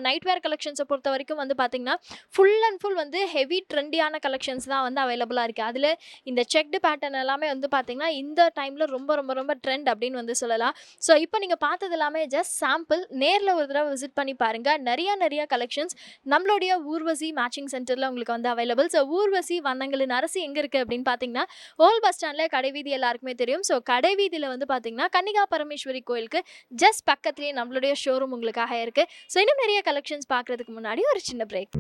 A: நைட் வேர் கலெக்ஷன்ஸை பொறுத்த வரைக்கும் வந்து பார்த்தீங்கன்னா ஃபுல் அண்ட் ஃபுல் வந்து ஹெவி ட்ரெண்டியான கலெக்ஷன்ஸ் தான் வந்து அவைலபிளாக இருக்குது. அதில் இந்த செக்டு பேட்டர்ன் எல்லாமே வந்து பார்த்தீங்கன்னா இந்த டைமில் ரொம்ப ரொம்ப ரொம்ப ட்ரெண்ட் அப்படின்னு வந்து சொல்லலாம். ஸோ இப்போ நீங்கள் பார்த்தது எல்லாமே ஜஸ்ட் சாம்பிள். நேரில் ஒரு தடவை விசிட் பண்ணி பாருங்கள். நிறைய கலெக்ஷன்ஸ் நம்மளுடைய ஊர்வசி மேட்சிங் சென்டரில் உங்களுக்கு வந்து அவைலபிள். ஸோ ஊர்வசி வண்ணங்களின் அரசி எங்கே இருக்குது அப்படின்னு பார்த்தீங்கன்னா ஓல்ட் பஸ் ஸ்டாண்டில் கடைவீதி எல்லாருக்குமே தெரியும். ஸோ கடைவீதியில் வந்து பார்த்தீங்கன்னா கன்னிகா பரமேஸ்வரி கோயிலுக்கு ஜஸ்ட் பக்கத்துலேயே நம்மளுடைய ஷோரூம் உங்களுக்காக இருக்குது. ஸோ இன்னும் நிறைய கலெக்ஷன்ஸ் பார்க்குறதுக்கு முன்னாடி ஒரு சின்ன பிரேக்.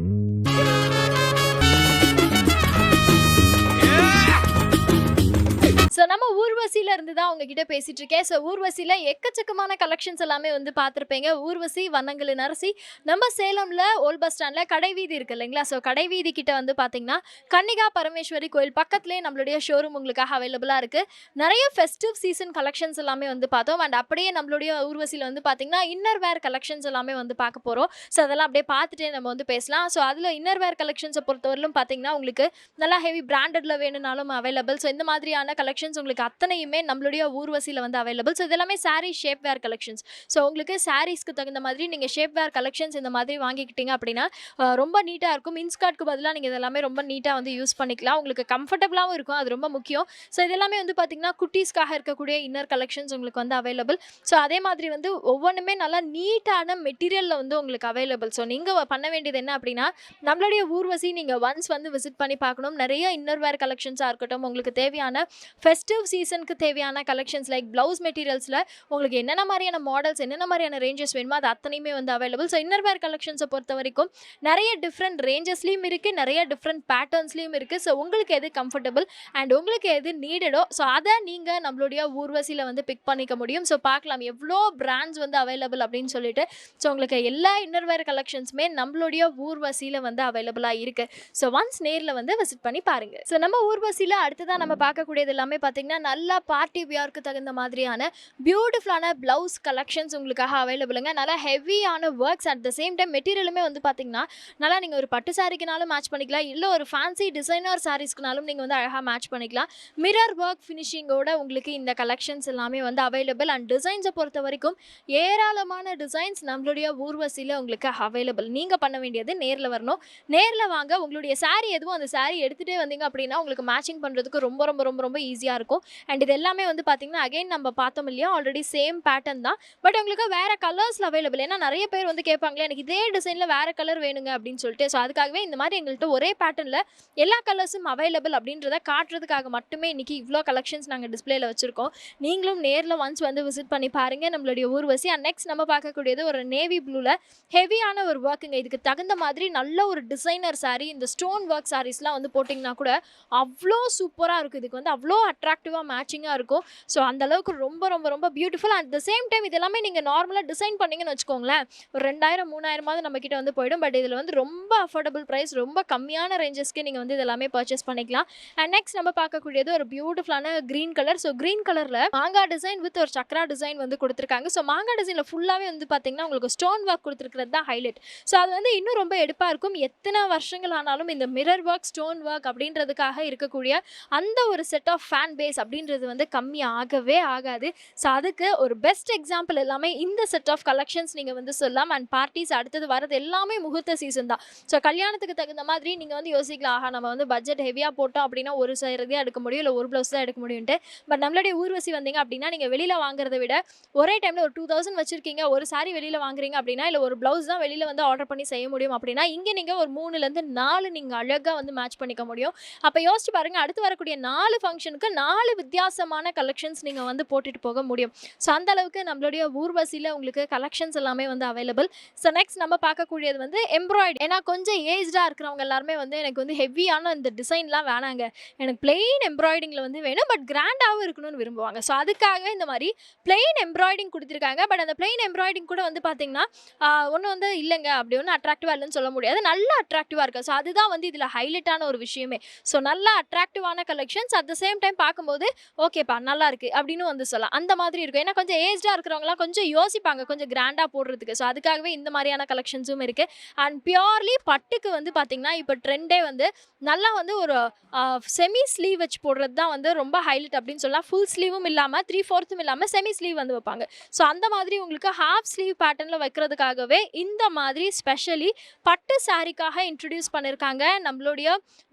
A: ஸோ நம்ம ஊர்வசியில் இருந்து தான் உங்ககிட்ட பேசிகிட்டு இருக்கேன். ஸோ ஊர்வசியில் எக்கச்சக்கமான கலெக்ஷன்ஸ் எல்லாமே வந்து பார்த்துருப்பீங்க. ஊர்வசி வண்ணங்களின் அரசி நம்ம சேலமில் ஓல்ட் பஸ் ஸ்டாண்டில் கடைவீதி இருக்குது இல்லைங்களா. ஸோ கடைவீதி கிட்ட வந்து பார்த்தீங்கன்னா கன்னிகா பரமேஸ்வரி கோயில் பக்கத்துலேயே நம்மளுடைய ஷோரூம் உங்களுக்காக அவைலபிளாக இருக்குது. நிறைய ஃபெஸ்டிவ் சீசன் கலெக்ஷன்ஸ் எல்லாமே வந்து பார்த்தோம். அண்ட் அப்படியே நம்மளுடைய ஊர்வசியில் வந்து பார்த்தீங்கன்னா இன்னர் வேர் கலெக்ஷன்ஸ் எல்லாமே வந்து பார்க்க போகிறோம். ஸோ அதெல்லாம் அப்படியே பார்த்துட்டே நம்ம வந்து பேசலாம். ஸோ அதில் இன்னர் வேர் கலெக்ஷன்ஸை பொறுத்தவரையிலும் பார்த்தீங்கன்னா உங்களுக்கு நல்லா ஹெவி பிராண்டடில் வேணும்னாலும் அவைலபிள். ஸோ இந்த மாதிரியான கலெக்ஷன்ஸ் உங்களுக்கு அத்தனையுமே நம்மளுடைய ஊர்வசியில் வந்து அவைலபிள். ஸோ இதெல்லாமே சாரீ ஷேப் வேர் கலெக்ஷன்ஸ். ஸோ உங்களுக்கு சாரீஸ்க்கு தகுந்த மாதிரி நீங்கள் ஷேப் வேர் கலெக்ஷன்ஸ் இந்த மாதிரி வாங்கிக்கிட்டீங்க அப்படின்னா ரொம்ப நீட்டாக இருக்கும். இன்ஸ்கர்ட்க்கு பதிலாக நீங்கள் இதெல்லாமே ரொம்ப நீட்டாக வந்து யூஸ் பண்ணிக்கலாம். உங்களுக்கு கம்ஃபர்டபுளாகவும் இருக்கும், அது ரொம்ப முக்கியம். ஸோ இதெல்லாமே வந்து பார்த்தீங்கன்னா குட்டீஸ்க்காக இருக்கக்கூடிய இன்னர் கலெக்ஷன்ஸ் உங்களுக்கு வந்து அவைலபிள். ஸோ அதே மாதிரி வந்து ஒவ்வொன்றுமே நல்லா நீட்டான மெட்டீரியலில் வந்து உங்களுக்கு அவைலபிள். ஸோ நீங்கள் பண்ண வேண்டியது என்ன அப்படின்னா நம்மளுடைய ஊர்வசி நீங்கள் ஒன்ஸ் வந்து விசிட் பண்ணி பார்க்கணும். நிறைய இன்னர் வேர் கலெக்ஷன்ஸாக இருக்கட்டும், உங்களுக்கு தேவையான ஃபெஸ்டிவ் சீசனுக்கு தேவையான கலெக்ஷன்ஸ் லைக் ப்ளவுஸ் மெட்டீரியல்ஸில் உங்களுக்கு என்னென்ன மாதிரியான மாடல்ஸ் என்னென்ன மாதிரியான ரேஞ்சஸ் வேணுமோ அது அத்தனையுமே வந்து அவைலபிள். ஸோ இன்னர் வேர் கலெக்ஷன்ஸை பொறுத்த வரைக்கும் நிறைய டிஃப்ரெண்ட் ரேஞ்சஸ்லையும் இருக்குது, நிறைய டிஃப்ரெண்ட் பேட்டர்ன்ஸ்லையும் இருக்குது. ஸோ உங்களுக்கு எது கம்ஃபர்டபுள் அண்ட் உங்களுக்கு எது நீடடோ ஸோ அதை நீங்கள் நம்மளுடைய ஊர்வசியில் வந்து பிக் பண்ணிக்க முடியும். ஸோ பார்க்கலாம் எவ்வளோ பிராண்ட்ஸ் வந்து அவைலபிள் அப்படின்னு சொல்லிட்டு. ஸோ உங்களுக்கு எல்லா இன்னர் வேர் கலெக்ஷன்ஸுமே நம்மளுடைய ஊர்வசியில் வந்து அவைலபிளாக இருக்குது. ஸோ ஒன்ஸ் நேரில் வந்து விசிட் பண்ணி பாருங்கள். ஸோ நம்ம ஊர்வசியில் அடுத்ததான் நம்ம பார்க்கக்கூடியது எல்லாமே பார்த்தீங்கன்னா, நல்லா பார்ட்டி வியர்க்கு தகுந்த மாதிரியான பியூட்டிஃபுல்லான ப்ளவுஸ் கலெக்ஷன்ஸ் உங்களுக்காக அவைலபிளுங்க. நல்லா ஹெவியான works at the same time மெட்டீரியலுமே வந்து பார்த்தீங்கன்னா, நல்லா நீங்க ஒரு பட்டு சாரிக்குனாலும் மேட்ச் பண்ணிக்கலாம். இல்ல ஒரு ஃபேன்சி டிசைனர் சாரீஸ்க்குனாலும் நீங்க வந்து அழகா மேட்ச் பண்ணிக்கலாம். மிரர் ஒர்க் ஃபினிஷிங்கோட உங்களுக்கு இந்த கலெக்ஷன்ஸ் எல்லாமே வந்து அவைலபிள். அண்ட் டிசைன்ஸை பொறுத்தவரைக்கும் ஏராளமான டிசைன்ஸ் நம்மளுடைய ஊர்வசியில உங்களுக்கு அவைலபிள். நீங்க பண்ண வேண்டியது நேர்ல வரணும். நேர்ல வாங்க. உங்களுடைய சாரி எதுவோ அந்த சாரி எடுத்துட்டே வந்தீங்க அப்படின்னா உங்களுக்கு மேட்சிங் பண்றதுக்கு ரொம்ப ரொம்ப ரொம்ப ரொம்ப ஈஸியா இருக்கும். அண்ட் இது எல்லாமே வந்து பாத்தீங்கன்னா அகைன் நம்ம பார்த்தோம் இல்லையா, ஆல்ரெடி சேம் பேட்டர்ன் தான். பட் உங்களுக்கு வேற கலர்ஸ்ல அவைலபிள். ஏன்னா நிறைய பேர் வந்து கேட்பாங்களே, எனக்கு இதே டிசைன்ல வேற கலர் வேணுங்க அப்படின்னு சொல்லிட்டு. ஸோ அதுக்காகவே இந்த மாதிரி எங்கள்கிட்ட ஒரே பேட்டர்ன்ல எல்லா கலர்ஸும் அவைலபிள் அப்படின்றத காட்டுறதுக்காக மட்டுமே இன்னைக்கு இவ்வளோ கலெக்ஷன்ஸ் நாங்கள் டிஸ்பிளேல வச்சிருக்கோம். நீங்களும் நேரில் ஒன்ஸ் வந்து விசிட் பண்ணி பாருங்க நம்மளுடைய ஊர்வசி. அண்ட் நெக்ஸ்ட் நம்ம பார்க்கக்கூடியது ஒரு நேவி ப்ளூல ஹெவியான ஒரு ஒர்க்குங்க. இதுக்கு தகுந்த மாதிரி நல்ல ஒரு டிசைனர் சாரீ, இந்த ஸ்டோன் ஒர்க் சாரீஸ்லாம் வந்து போட்டிங்கன்னா கூட அவ்வளோ சூப்பராக இருக்கும். இதுக்கு வந்து அவ்வளோ அட்ராக்டிவாக மேட்சிங்காக இருக்கும். ஸோ அந்த அளவுக்கு ரொம்ப ரொம்ப ரொம்ப beautiful. At the same time இது எல்லாமே நீங்கள் நார்மலாக டிசைன் பண்ணிங்கன்னு வச்சுக்கோங்களேன், ஒரு 2000 3000 நம்ம கிட்ட வந்து போயிடும். பட் இதில் வந்து ரொம்ப அஃபோர்டபுள் ப்ரைஸ், ரொம்ப கம்மியான ரேஞ்சஸ்க்கு நீங்கள் வந்து இதெல்லாமே பர்ச்சேஸ் பண்ணிக்கலாம். அண்ட் நெக்ஸ்ட் நம்ம பார்க்கக்கூடியது ஒரு பியூட்டிஃபுல்லான க்ரீன் கலர். ஸோ க்ரீன் கலரில் மாங்காய் டிசைன் வித் ஒரு சக்ரா டிசைன் வந்து கொடுத்துருக்காங்க. ஸோ மாங்காய் டிசைனில் ஃபுல்லாகவே வந்து பார்த்தீங்கன்னா உங்களுக்கு ஸ்டோன் ஒர்க் கொடுத்துருக்கிறது தான் ஹைலைட். ஸோ அது வந்து இன்னும் ரொம்ப எடுப்பாக இருக்கும். எத்தனை வருஷங்கள் ஆனாலும் இந்த மிரர் ஒர்க், ஸ்டோன் ஒர்க் அப்படின்றதுக்காக இருக்கக்கூடிய அந்த ஒரு செட் ஆஃப் ஃபேன் பேஸ் அப்படின்றது வந்து கம்மி ஆகவே ஆகாது. ஸோ அதுக்கு ஒரு பெஸ்ட் எக்ஸாம்பிள் எல்லாமே இந்த செட் ஆஃப் கலெக்ஷன்ஸ் நீங்கள் வந்து சொல்லலாம். அண்ட் பார்ட்டிஸ் அடுத்தது வரது எல்லாமே முகூர்த்த சீசன் தான். ஸோ கல்யாணத்துக்கு தகுந்த மாதிரி நீங்கள் வந்து யோசிக்கலாம், ஆஹா நம்ம வந்து பட்ஜெட் ஹெவியாக போட்டோம் அப்படின்னா ஒரு சாரி தான் எடுக்க முடியும், இல்லை ஒரு ப்ளவுஸ் தான் எடுக்க முடியும்ட்டு. பட் நம்மளுடைய ஊர்வசி வந்தீங்க அப்படின்னா நீங்கள் வெளியில் வாங்குறத விட ஒரே டைமில் ஒரு 2000 வச்சிருக்கீங்க, ஒரு சாரி வெளியில் வாங்குறீங்க அப்படின்னா, இல்லை ஒரு ப்ளவுஸ் தான் வெளியில் வந்து ஆர்டர் பண்ணி செய்ய முடியும் அப்படின்னா, இங்கே நீங்கள் ஒரு 3லேருந்து 4 நீங்கள் அழகாக வந்து மேட்ச் பண்ணிக்க முடியும். அப்போ யோசிச்சு பாருங்கள், அடுத்து வரக்கூடிய 4 ஃபங்க்ஷனுக்கு 4 வித்தியாசமான கலெக்ஷன்ஸ் நீங்கள் வந்து போட்டுட்டு போக முடியும். ஸோ அந்த அளவுக்கு நம்மளுடைய ஊர்வசியில் உங்களுக்கு கலெக்ஷன்ஸ் எல்லாமே வந்து அவைலபிள். ஸோ நெக்ஸ்ட் நம்ம பார்க்கக்கூடியது வந்து எம்ப்ராய்டரி. ஏன்னா கொஞ்சம் ஏஜ்டாக இருக்கிறவங்க எல்லாருமே வந்து எனக்கு வந்து ஹெவியான இந்த டிசைன்லாம் வேணாங்க, எனக்கு பிளெயின் எம்ப்ராய்டிங்கில் வந்து வேணும், பட் கிராண்டாகவும் இருக்கணும்னு விரும்புவாங்க. ஸோ அதுக்காகவே இந்த மாதிரி பிளெயின் எம்ப்ராய்டிங் கொடுத்துருக்காங்க. பட் அந்த பிளெயின் எம்ப்ராய்டிங் கூட வந்து பார்த்தீங்கன்னா ஒன்றும் வந்து இல்லைங்க அப்படி ஒன்றும் அட்ராக்டிவாக இல்லைன்னு சொல்ல முடியாது, நல்லா அட்ராக்டிவாக இருக்குது. ஸோ அதுதான் வந்து இதில் ஹைலைட்டான ஒரு விஷயமே. ஸோ நல்லா அட்ராக்டிவான collections, at the same time பார்க்கும்போது ஓகேப்பா நல்லா இருக்குது அப்படின்னு வந்து சொல்லலாம், அந்த மாதிரி இருக்கும். ஏன்னா கொஞ்சம் ஏஜ்டாக இருக்கிறவங்களாம் கொஞ்சம் யோசிப்பாங்க கொஞ்சம் கிராண்டாக போடுறதுக்கு. ஸோ அதுக்காகவே இந்த மாதிரியான கலெக்ஷன்ஸும் இருக்குது. அண்ட் பியோர்லி பட்டுக்கு வந்து பார்த்தீங்கன்னா இப்போ ட்ரெண்டே வந்து நல்லா வந்து ஒரு செமி ஸ்லீவ் வச்சு போடுறது தான் வந்து ரொம்ப ஹைலைட் அப்படின்னு சொல்லலாம். ஃபுல் ஸ்லீவும் இல்லாமல் 3/4 இல்லாமல் செமி ஸ்லீவ் வந்து வைப்பாங்க. ஸோ அந்த மாதிரி உங்களுக்கு ஹாஃப் ஸ்லீவ் பேட்டர்னில் வைக்கிறதுக்காகவே இந்த மாதிரி ஸ்பெஷலி பட்டு சாரிக்காக இன்ட்ரடியூஸ் பண்ணியிருக்காங்க நம்மளுடைய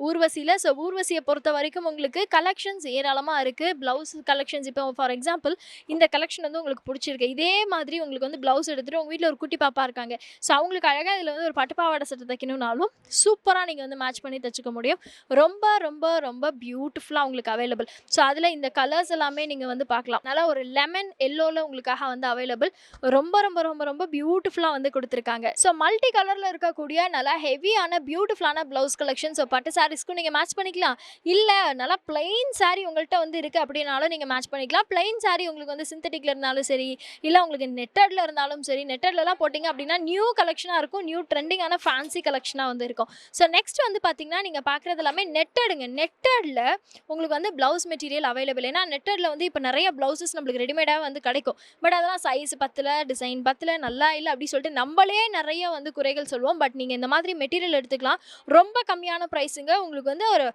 A: ஊர்வசியில். ஸோ ஊர்வசியை பொறுத்த வரைக்கும் உங்களுக்கு கலெக்ஷன்ஸ் ஏராளமாக இருக்குது. ப்ளவுஸ் கலெக்ஷன்ஸ் இப்போ ஃபார் எக்ஸாம்பிள் இந்த கலெக்ஷன் வந்து உங்களுக்கு பிடிச்சிருக்கு, இதே மாதிரி உங்களுக்கு வந்து ப்ளவுஸ் எடுத்துகிட்டு உங்கள் வீட்டில் ஒரு குட்டி பாப்பா இருக்காங்க, ஸோ அவங்களுக்கு அழகாக இதில் வந்து ஒரு பட்டுப்பாவாடை சட்டை தைக்கணும்னாலும் சூப்பராக நீங்கள் வந்து மேட்ச் பண்ணி தைச்சிக்க முடியும். ரொம்ப ரொம்ப ரொம்ப பியூட்டிஃபுல்லாக உங்களுக்கு அவைலபிள். ஸோ அதில் இந்த கலர்ஸ் எல்லாமே நீங்கள் வந்து பார்க்கலாம். நல்லா ஒரு லெமன் எல்லோவில் உங்களுக்காக வந்து அவைலபிள். ரொம்ப ரொம்ப ரொம்ப ரொம்ப பியூட்டிஃபுல்லாக வந்து கொடுத்துருக்காங்க. ஸோ மல்டி கலரில் இருக்கக்கூடிய நல்லா ஹெவியான பியூட்டிஃபுல்லான ப்ளவுஸ் கலெக்ஷன். ஸோ பட்டு சாரீஸ்க்கும் நீங்கள் மேட்ச் பண்ணிக்கலாம், இல்லை நல்லா பிளெயின் சாரீ உங்கள்கிட்ட வந்து இருக்குது அப்படின்னாலும் நீங்கள் மேட்ச் பண்ணிக்கலாம். பிளெயின் சாரீ உங்களுக்கு வந்து சிந்தட்டிக்கில் இருந்தாலும் சரி, இல்லை உங்களுக்கு நெட்டடில் இருந்தாலும் சரி, நெட்டட்லலாம் போட்டிங்க அப்படின்னா நியூ கலெக்ஷனாக இருக்கும், நியூ ட்ரெண்டிங்கான ஃபேன்சி கலெக்ஷனாக வந்து இருக்கும். ஸோ நெக்ஸ்ட் வந்து பார்த்தீங்கன்னா நீங்கள் பார்க்குறது எல்லாமே நெட்டடுங்க. நெட்டடில் உங்களுக்கு வந்து ப்ளவுஸ் மெட்டீரியல் அவைலபிள். ஏன்னா நெட்டடில் வந்து இப்போ நிறைய ப்ளவுசஸ் நம்மளுக்கு ரெடிமேடாக வந்து கிடைக்கும். பட் அதெல்லாம் சைஸ் பத்தல, டிசைன் பத்தல, நல்லா இல்லை அப்படி சொல்லிட்டு நம்மளே நிறைய வந்து குறைகள் சொல்லுவோம். பட் நீங்கள் இந்த மாதிரி மெட்டீரியல் எடுத்துக்கலாம், ரொம்ப கம்மியான ப்ரைஸுங்க. உங்களுக்கு வந்து ஒரு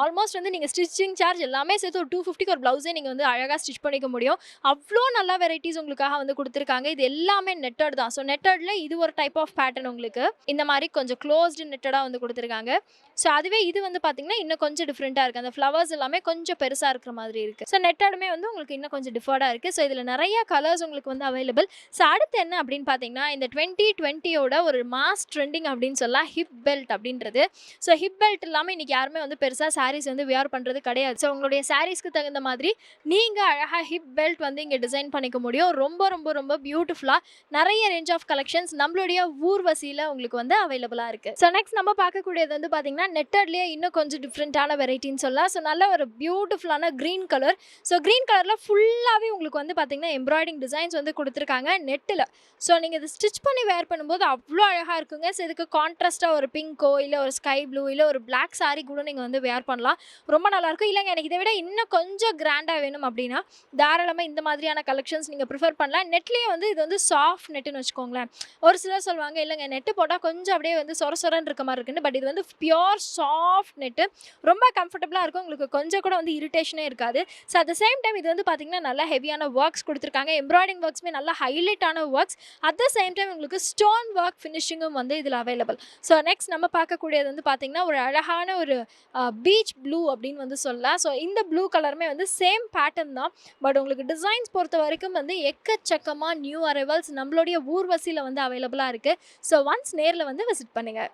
A: ஆல்மோஸ்ட் வந்து நீங்கள் ஸ்டிச்சிங் சார்ஜ் எல்லாமே சேர்த்து ஒரு 250க்கு ஒரு ப்ளவுஸே நீங்கள் வந்து அழகாக ஸ்டிச் பண்ணிக்க முடியும். அவ்வளோ நல்ல வெரைட்டிஸ் உங்களுக்காக வந்து கொடுத்துருக்காங்க. இது எல்லாமே நெட்டட் தான். ஸோ நெட்டடில் இது ஒரு டைப் ஆஃப் பேட்டர்ன் உங்களுக்கு இந்த மாதிரி கொஞ்சம் க்ளோஸ்டு நெட்டடாக வந்து கொடுத்துருக்காங்க. ஸோ அதுவே இது வந்து பார்த்தீங்கன்னா இன்னும் கொஞ்சம் டிஃப்ரெண்ட்டாக இருக்குது. அந்த ஃப்ளவர்ஸ் எல்லாமே கொஞ்சம் பெருசாக இருக்கிற மாதிரி இருக்குது. ஸோ நெட்டடுமே வந்து உங்களுக்கு இன்னும் கொஞ்சம் டிஃபர்டாக இருக்குது. ஸோ இதில் நிறைய கலர்ஸ் உங்களுக்கு வந்து அவைலபிள். ஸோ அடுத்து என்ன அப்படின்னு பார்த்தீங்கன்னா இந்த 2020யோட ஒரு மாஸ் ட்ரெண்டிங் அப்படின்னு சொல்லலாம் ஹிப் பெல்ட் அப்படின்றது. ஸோ ஹிப் பெல்ட் இல்லாமல் இன்றைக்கி யாருமே வந்து பெருசாக சாரீஸ் வந்து வியர் பண்ணுறது கிடையாது. ஸோ உங்களுடைய சாரீஸ்க்கு தகுந்த மாதிரி நீங்கள் அழகாக ஹிப் பெல்ட் வந்து இங்கே டிசைன் பண்ணிக்க முடியும். ரொம்ப ரொம்ப ரொம்ப பியூட்டிஃபுல்லாக நிறைய ரேஞ்ச் ஆஃப் கலெக்ஷன்ஸ் நம்மளுடைய ஊர்வசியில் உங்களுக்கு வந்து அவைலபிளாக இருக்குது. ஸோ நெக்ஸ்ட் நம்ம பார்க்கக்கூடியது வந்து பார்த்தீங்கன்னா நெட்டட்லேயே இன்னும் கொஞ்சம் டிஃப்ரெண்ட்டான வெரைட்டின்னு சொல்லலாம். ஸோ நல்ல ஒரு பியூட்டிஃபுல்லான க்ரீன் கலர். ஸோ க்ரீன் கலரில் ஃபுல்லாகவே உங்களுக்கு வந்து பார்த்தீங்கன்னா எம்ப்ராய்டிங் டிசைன்ஸ் வந்து கொடுத்துருக்காங்க நெட்டில். ஸோ நீங்கள் இதை ஸ்டிச் பண்ணி வேர் பண்ணும்போது அவ்வளோ அழகாக இருக்குங்க. ஸோ இதுக்கு கான்ட்ராஸ்ட்டாக ஒரு பிங்கோ இல்லை ஒரு ஸ்கை ப்ளூ இல்லை ஒரு பிளாக் சாரீ கூட நீங்கள் வந்து வேர் பண்ணலாம், ரொம்ப நல்லாயிருக்கும். இல்லைங்க எனக்கு இதை விட இன்னும் கொஞ்சம் கிராண்டா வேணும் அப்படின்னா தாராளமா இந்த மாதிரியான கலெக்ஷன்ஸ் நீங்க ப்ரிஃபர் பண்ணலாம். நெட்லயே வந்து இது வந்து சாஃப்ட் நெட்னு வச்சுக்கோங்களேன். ஒரு சிலர் சொல்லுவாங்க இல்லங்க நெட் போட்டா கொஞ்சம் அப்படியே வந்து சொர சொரன்னு இருக்க மாரி இருக்குன்னு. பட் இது வந்து பியூர் சாஃப்ட் நெட். ரொம்ப கம்ஃபர்டபுளா இருக்கும். உங்களுக்கு கொஞ்சம் கூட வந்து இரிட்டேஷனே இருக்காது. So at the same time இது வந்து பார்த்தீங்கன்னா, நல்லா ஹெவியான ஒர்க்ஸ் குடுத்துருக்காங்க. எம்ப்ராய்டிங் ஒர்க்ஸுமே நல்லா ஹைலைட்டான works. At the same time உங்களுக்கு ஸ்டோன் ஒர்க் ஃபினிஷிங்கும் வந்து இதில அவைலபிள். ஸோ நெக்ஸ்ட் நம்ம பார்க்கக்கூடியது வந்து பார்த்தீங்கன்னா, ஒரு அழகான ஒரு பீச் ப்ளூ அப்படின்னு வந்து சொல்லலாம். ஸோ இந்த ப்ளூ கலருமே வந்து சேம் பேட்டர்ன் தான். பட் உங்களுக்கு டிசைன்ஸ் பொறுத்த வரைக்கும் வந்து எக்கச்சக்கமா நியூ அரைவல்ஸ் நம்மளுடைய ஊர்வசியில வந்து அவைலபிளா இருக்கு. ஸோ ஒன்ஸ் நேர்ல வந்து விசிட் பண்ணுங்க.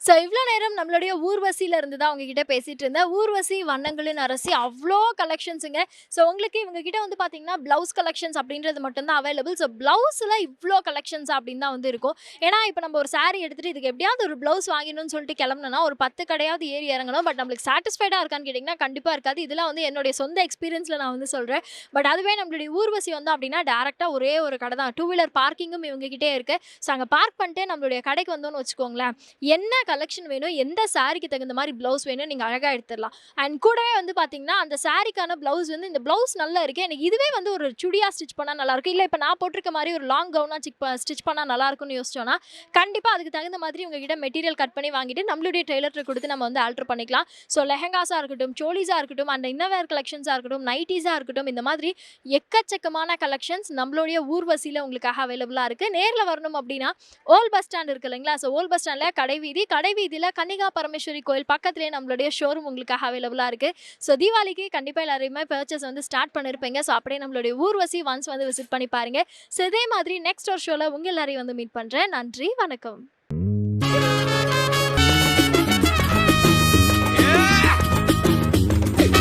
A: ஸோ இவ்வளோ நேரம் நம்மளுடைய ஊர்வசியில இருந்து தான் உங்ககிட்ட பேசிட்டு இருந்தேன். ஊர்வசி வண்ணங்களின் அரசி அவ்வளோ கலெக்ஷன்ஸுங்க. ஸோ உங்களுக்கு இவங்க கிட்ட வந்து பார்த்தீங்கன்னா, ப்ளவுஸ் கலெக்ஷன்ஸ் அப்படின்றது மட்டும் தான் அவைலபிள். ஸோ ப்ளவுஸில் இவ்வளோ கலெக்ஷன்ஸ் அப்படின்னு தான் வந்து இருக்கும். ஏன்னா இப்போ நம்ம ஒரு சாரீ எடுத்துட்டு இதுக்கு எப்படியாவது ஒரு ப்ளவுஸ் வாங்கணும்னு சொல்லிட்டு கிளம்புனோம்னா ஒரு 10 கடையாவது ஏறி இறங்கணும். பட் நம்மளுக்கு சாட்டிஸ்ஃபைடாக இருக்கான்னு கேட்டிங்கன்னா கண்டிப்பாக இருக்காது. இதெல்லாம் வந்து என்னுடைய சொந்த எக்ஸ்பீரியன்ஸில் நான் வந்து சொல்கிறேன். பட் அதுவே நம்மளுடைய ஊர்வசி வந்து அப்படின்னா டேரெக்டாக ஒரே ஒரு கடை தான். 2 வீலர் பார்க்கிங்கும் இவங்ககிட்டே இருக்குது. ஸோ அங்கே பார்க் பண்ணிட்டு நம்மளுடைய கடைக்கு வந்தோன்னு வச்சுக்கோங்களேன், என்ன கலெக்ஷன் வேணும், எந்த சாரிக்கு தகுந்த மாதிரி ப்ளவுஸ் வேணும் நீங்கள் அழகாக எடுத்துடலாம். அண்ட் கூடவே வந்து பார்த்தீங்கன்னா அந்த சாரிக்கான ப்ளவுஸ் வந்து இந்த ப்ளவுஸ் நல்லா இருக்குது, எனக்கு இதுவே வந்து ஒரு சுடியா ஸ்டிச் பண்ணால் நல்லாயிருக்கும், இல்லை இப்போ நான் போட்டிருக்க மாதிரி ஒரு லாங் கவுனாக ஸ்டிச் பண்ணால் நல்லாயிருக்கும்னு யோசிச்சோன்னா கண்டிப்பாக அதுக்கு தகுந்த மாதிரி உங்ககிட்ட மெட்டீரியல் கட் பண்ணி வாங்கிட்டு நம்மளுடைய டெய்லர்கிட்ட கொடுத்து நம்ம வந்து ஆல்டர் பண்ணிக்கலாம். ஸோ லெஹங்காஸாக இருக்கட்டும், சோலிஸாக இருக்கட்டும், அண்ட் இன்னவேர் கலெக்ஷன்ஸாக இருக்கட்டும், நைட்டிஸாக இருக்கட்டும், இந்த மாதிரி எக்கச்சக்கமான கலெக்ஷன்ஸ் நம்மளுடைய ஊர்வசியில் உங்களுக்காக அவைலபிளாக இருக்குது. நேரில் வரணும் அப்படின்னா ஓல்ட் பஸ் ஸ்டாண்ட் இருக்குது இல்லைங்களா, ஸோ ஓல்ட் பஸ் ஸ்டாண்டில் கடைவீதியில் கன்னிகா பரமேஸ்வரி கோயில் பக்கத்துலேயே நம்மளுடைய ஷோரூம் உங்களுக்காக அவைலபிளாக இருக்குது. ஸோ தீபாவளிக்கு கண்டிப்பாக எல்லாரையுமே பர்ச்சேஸ் வந்து ஸ்டார்ட் பண்ணியிருப்பீங்க. ஸோ அப்படியே நம்மளுடைய ஊர்வசி ஒன்ஸ் வந்து விசிட் பண்ணி பாருங்கள். ஸோ இதே மாதிரி நெக்ஸ்ட் ஒரு ஷோவில் உங்கள் எல்லாரையும் வந்து மீட் பண்ணுறேன். நன்றி, வணக்கம்.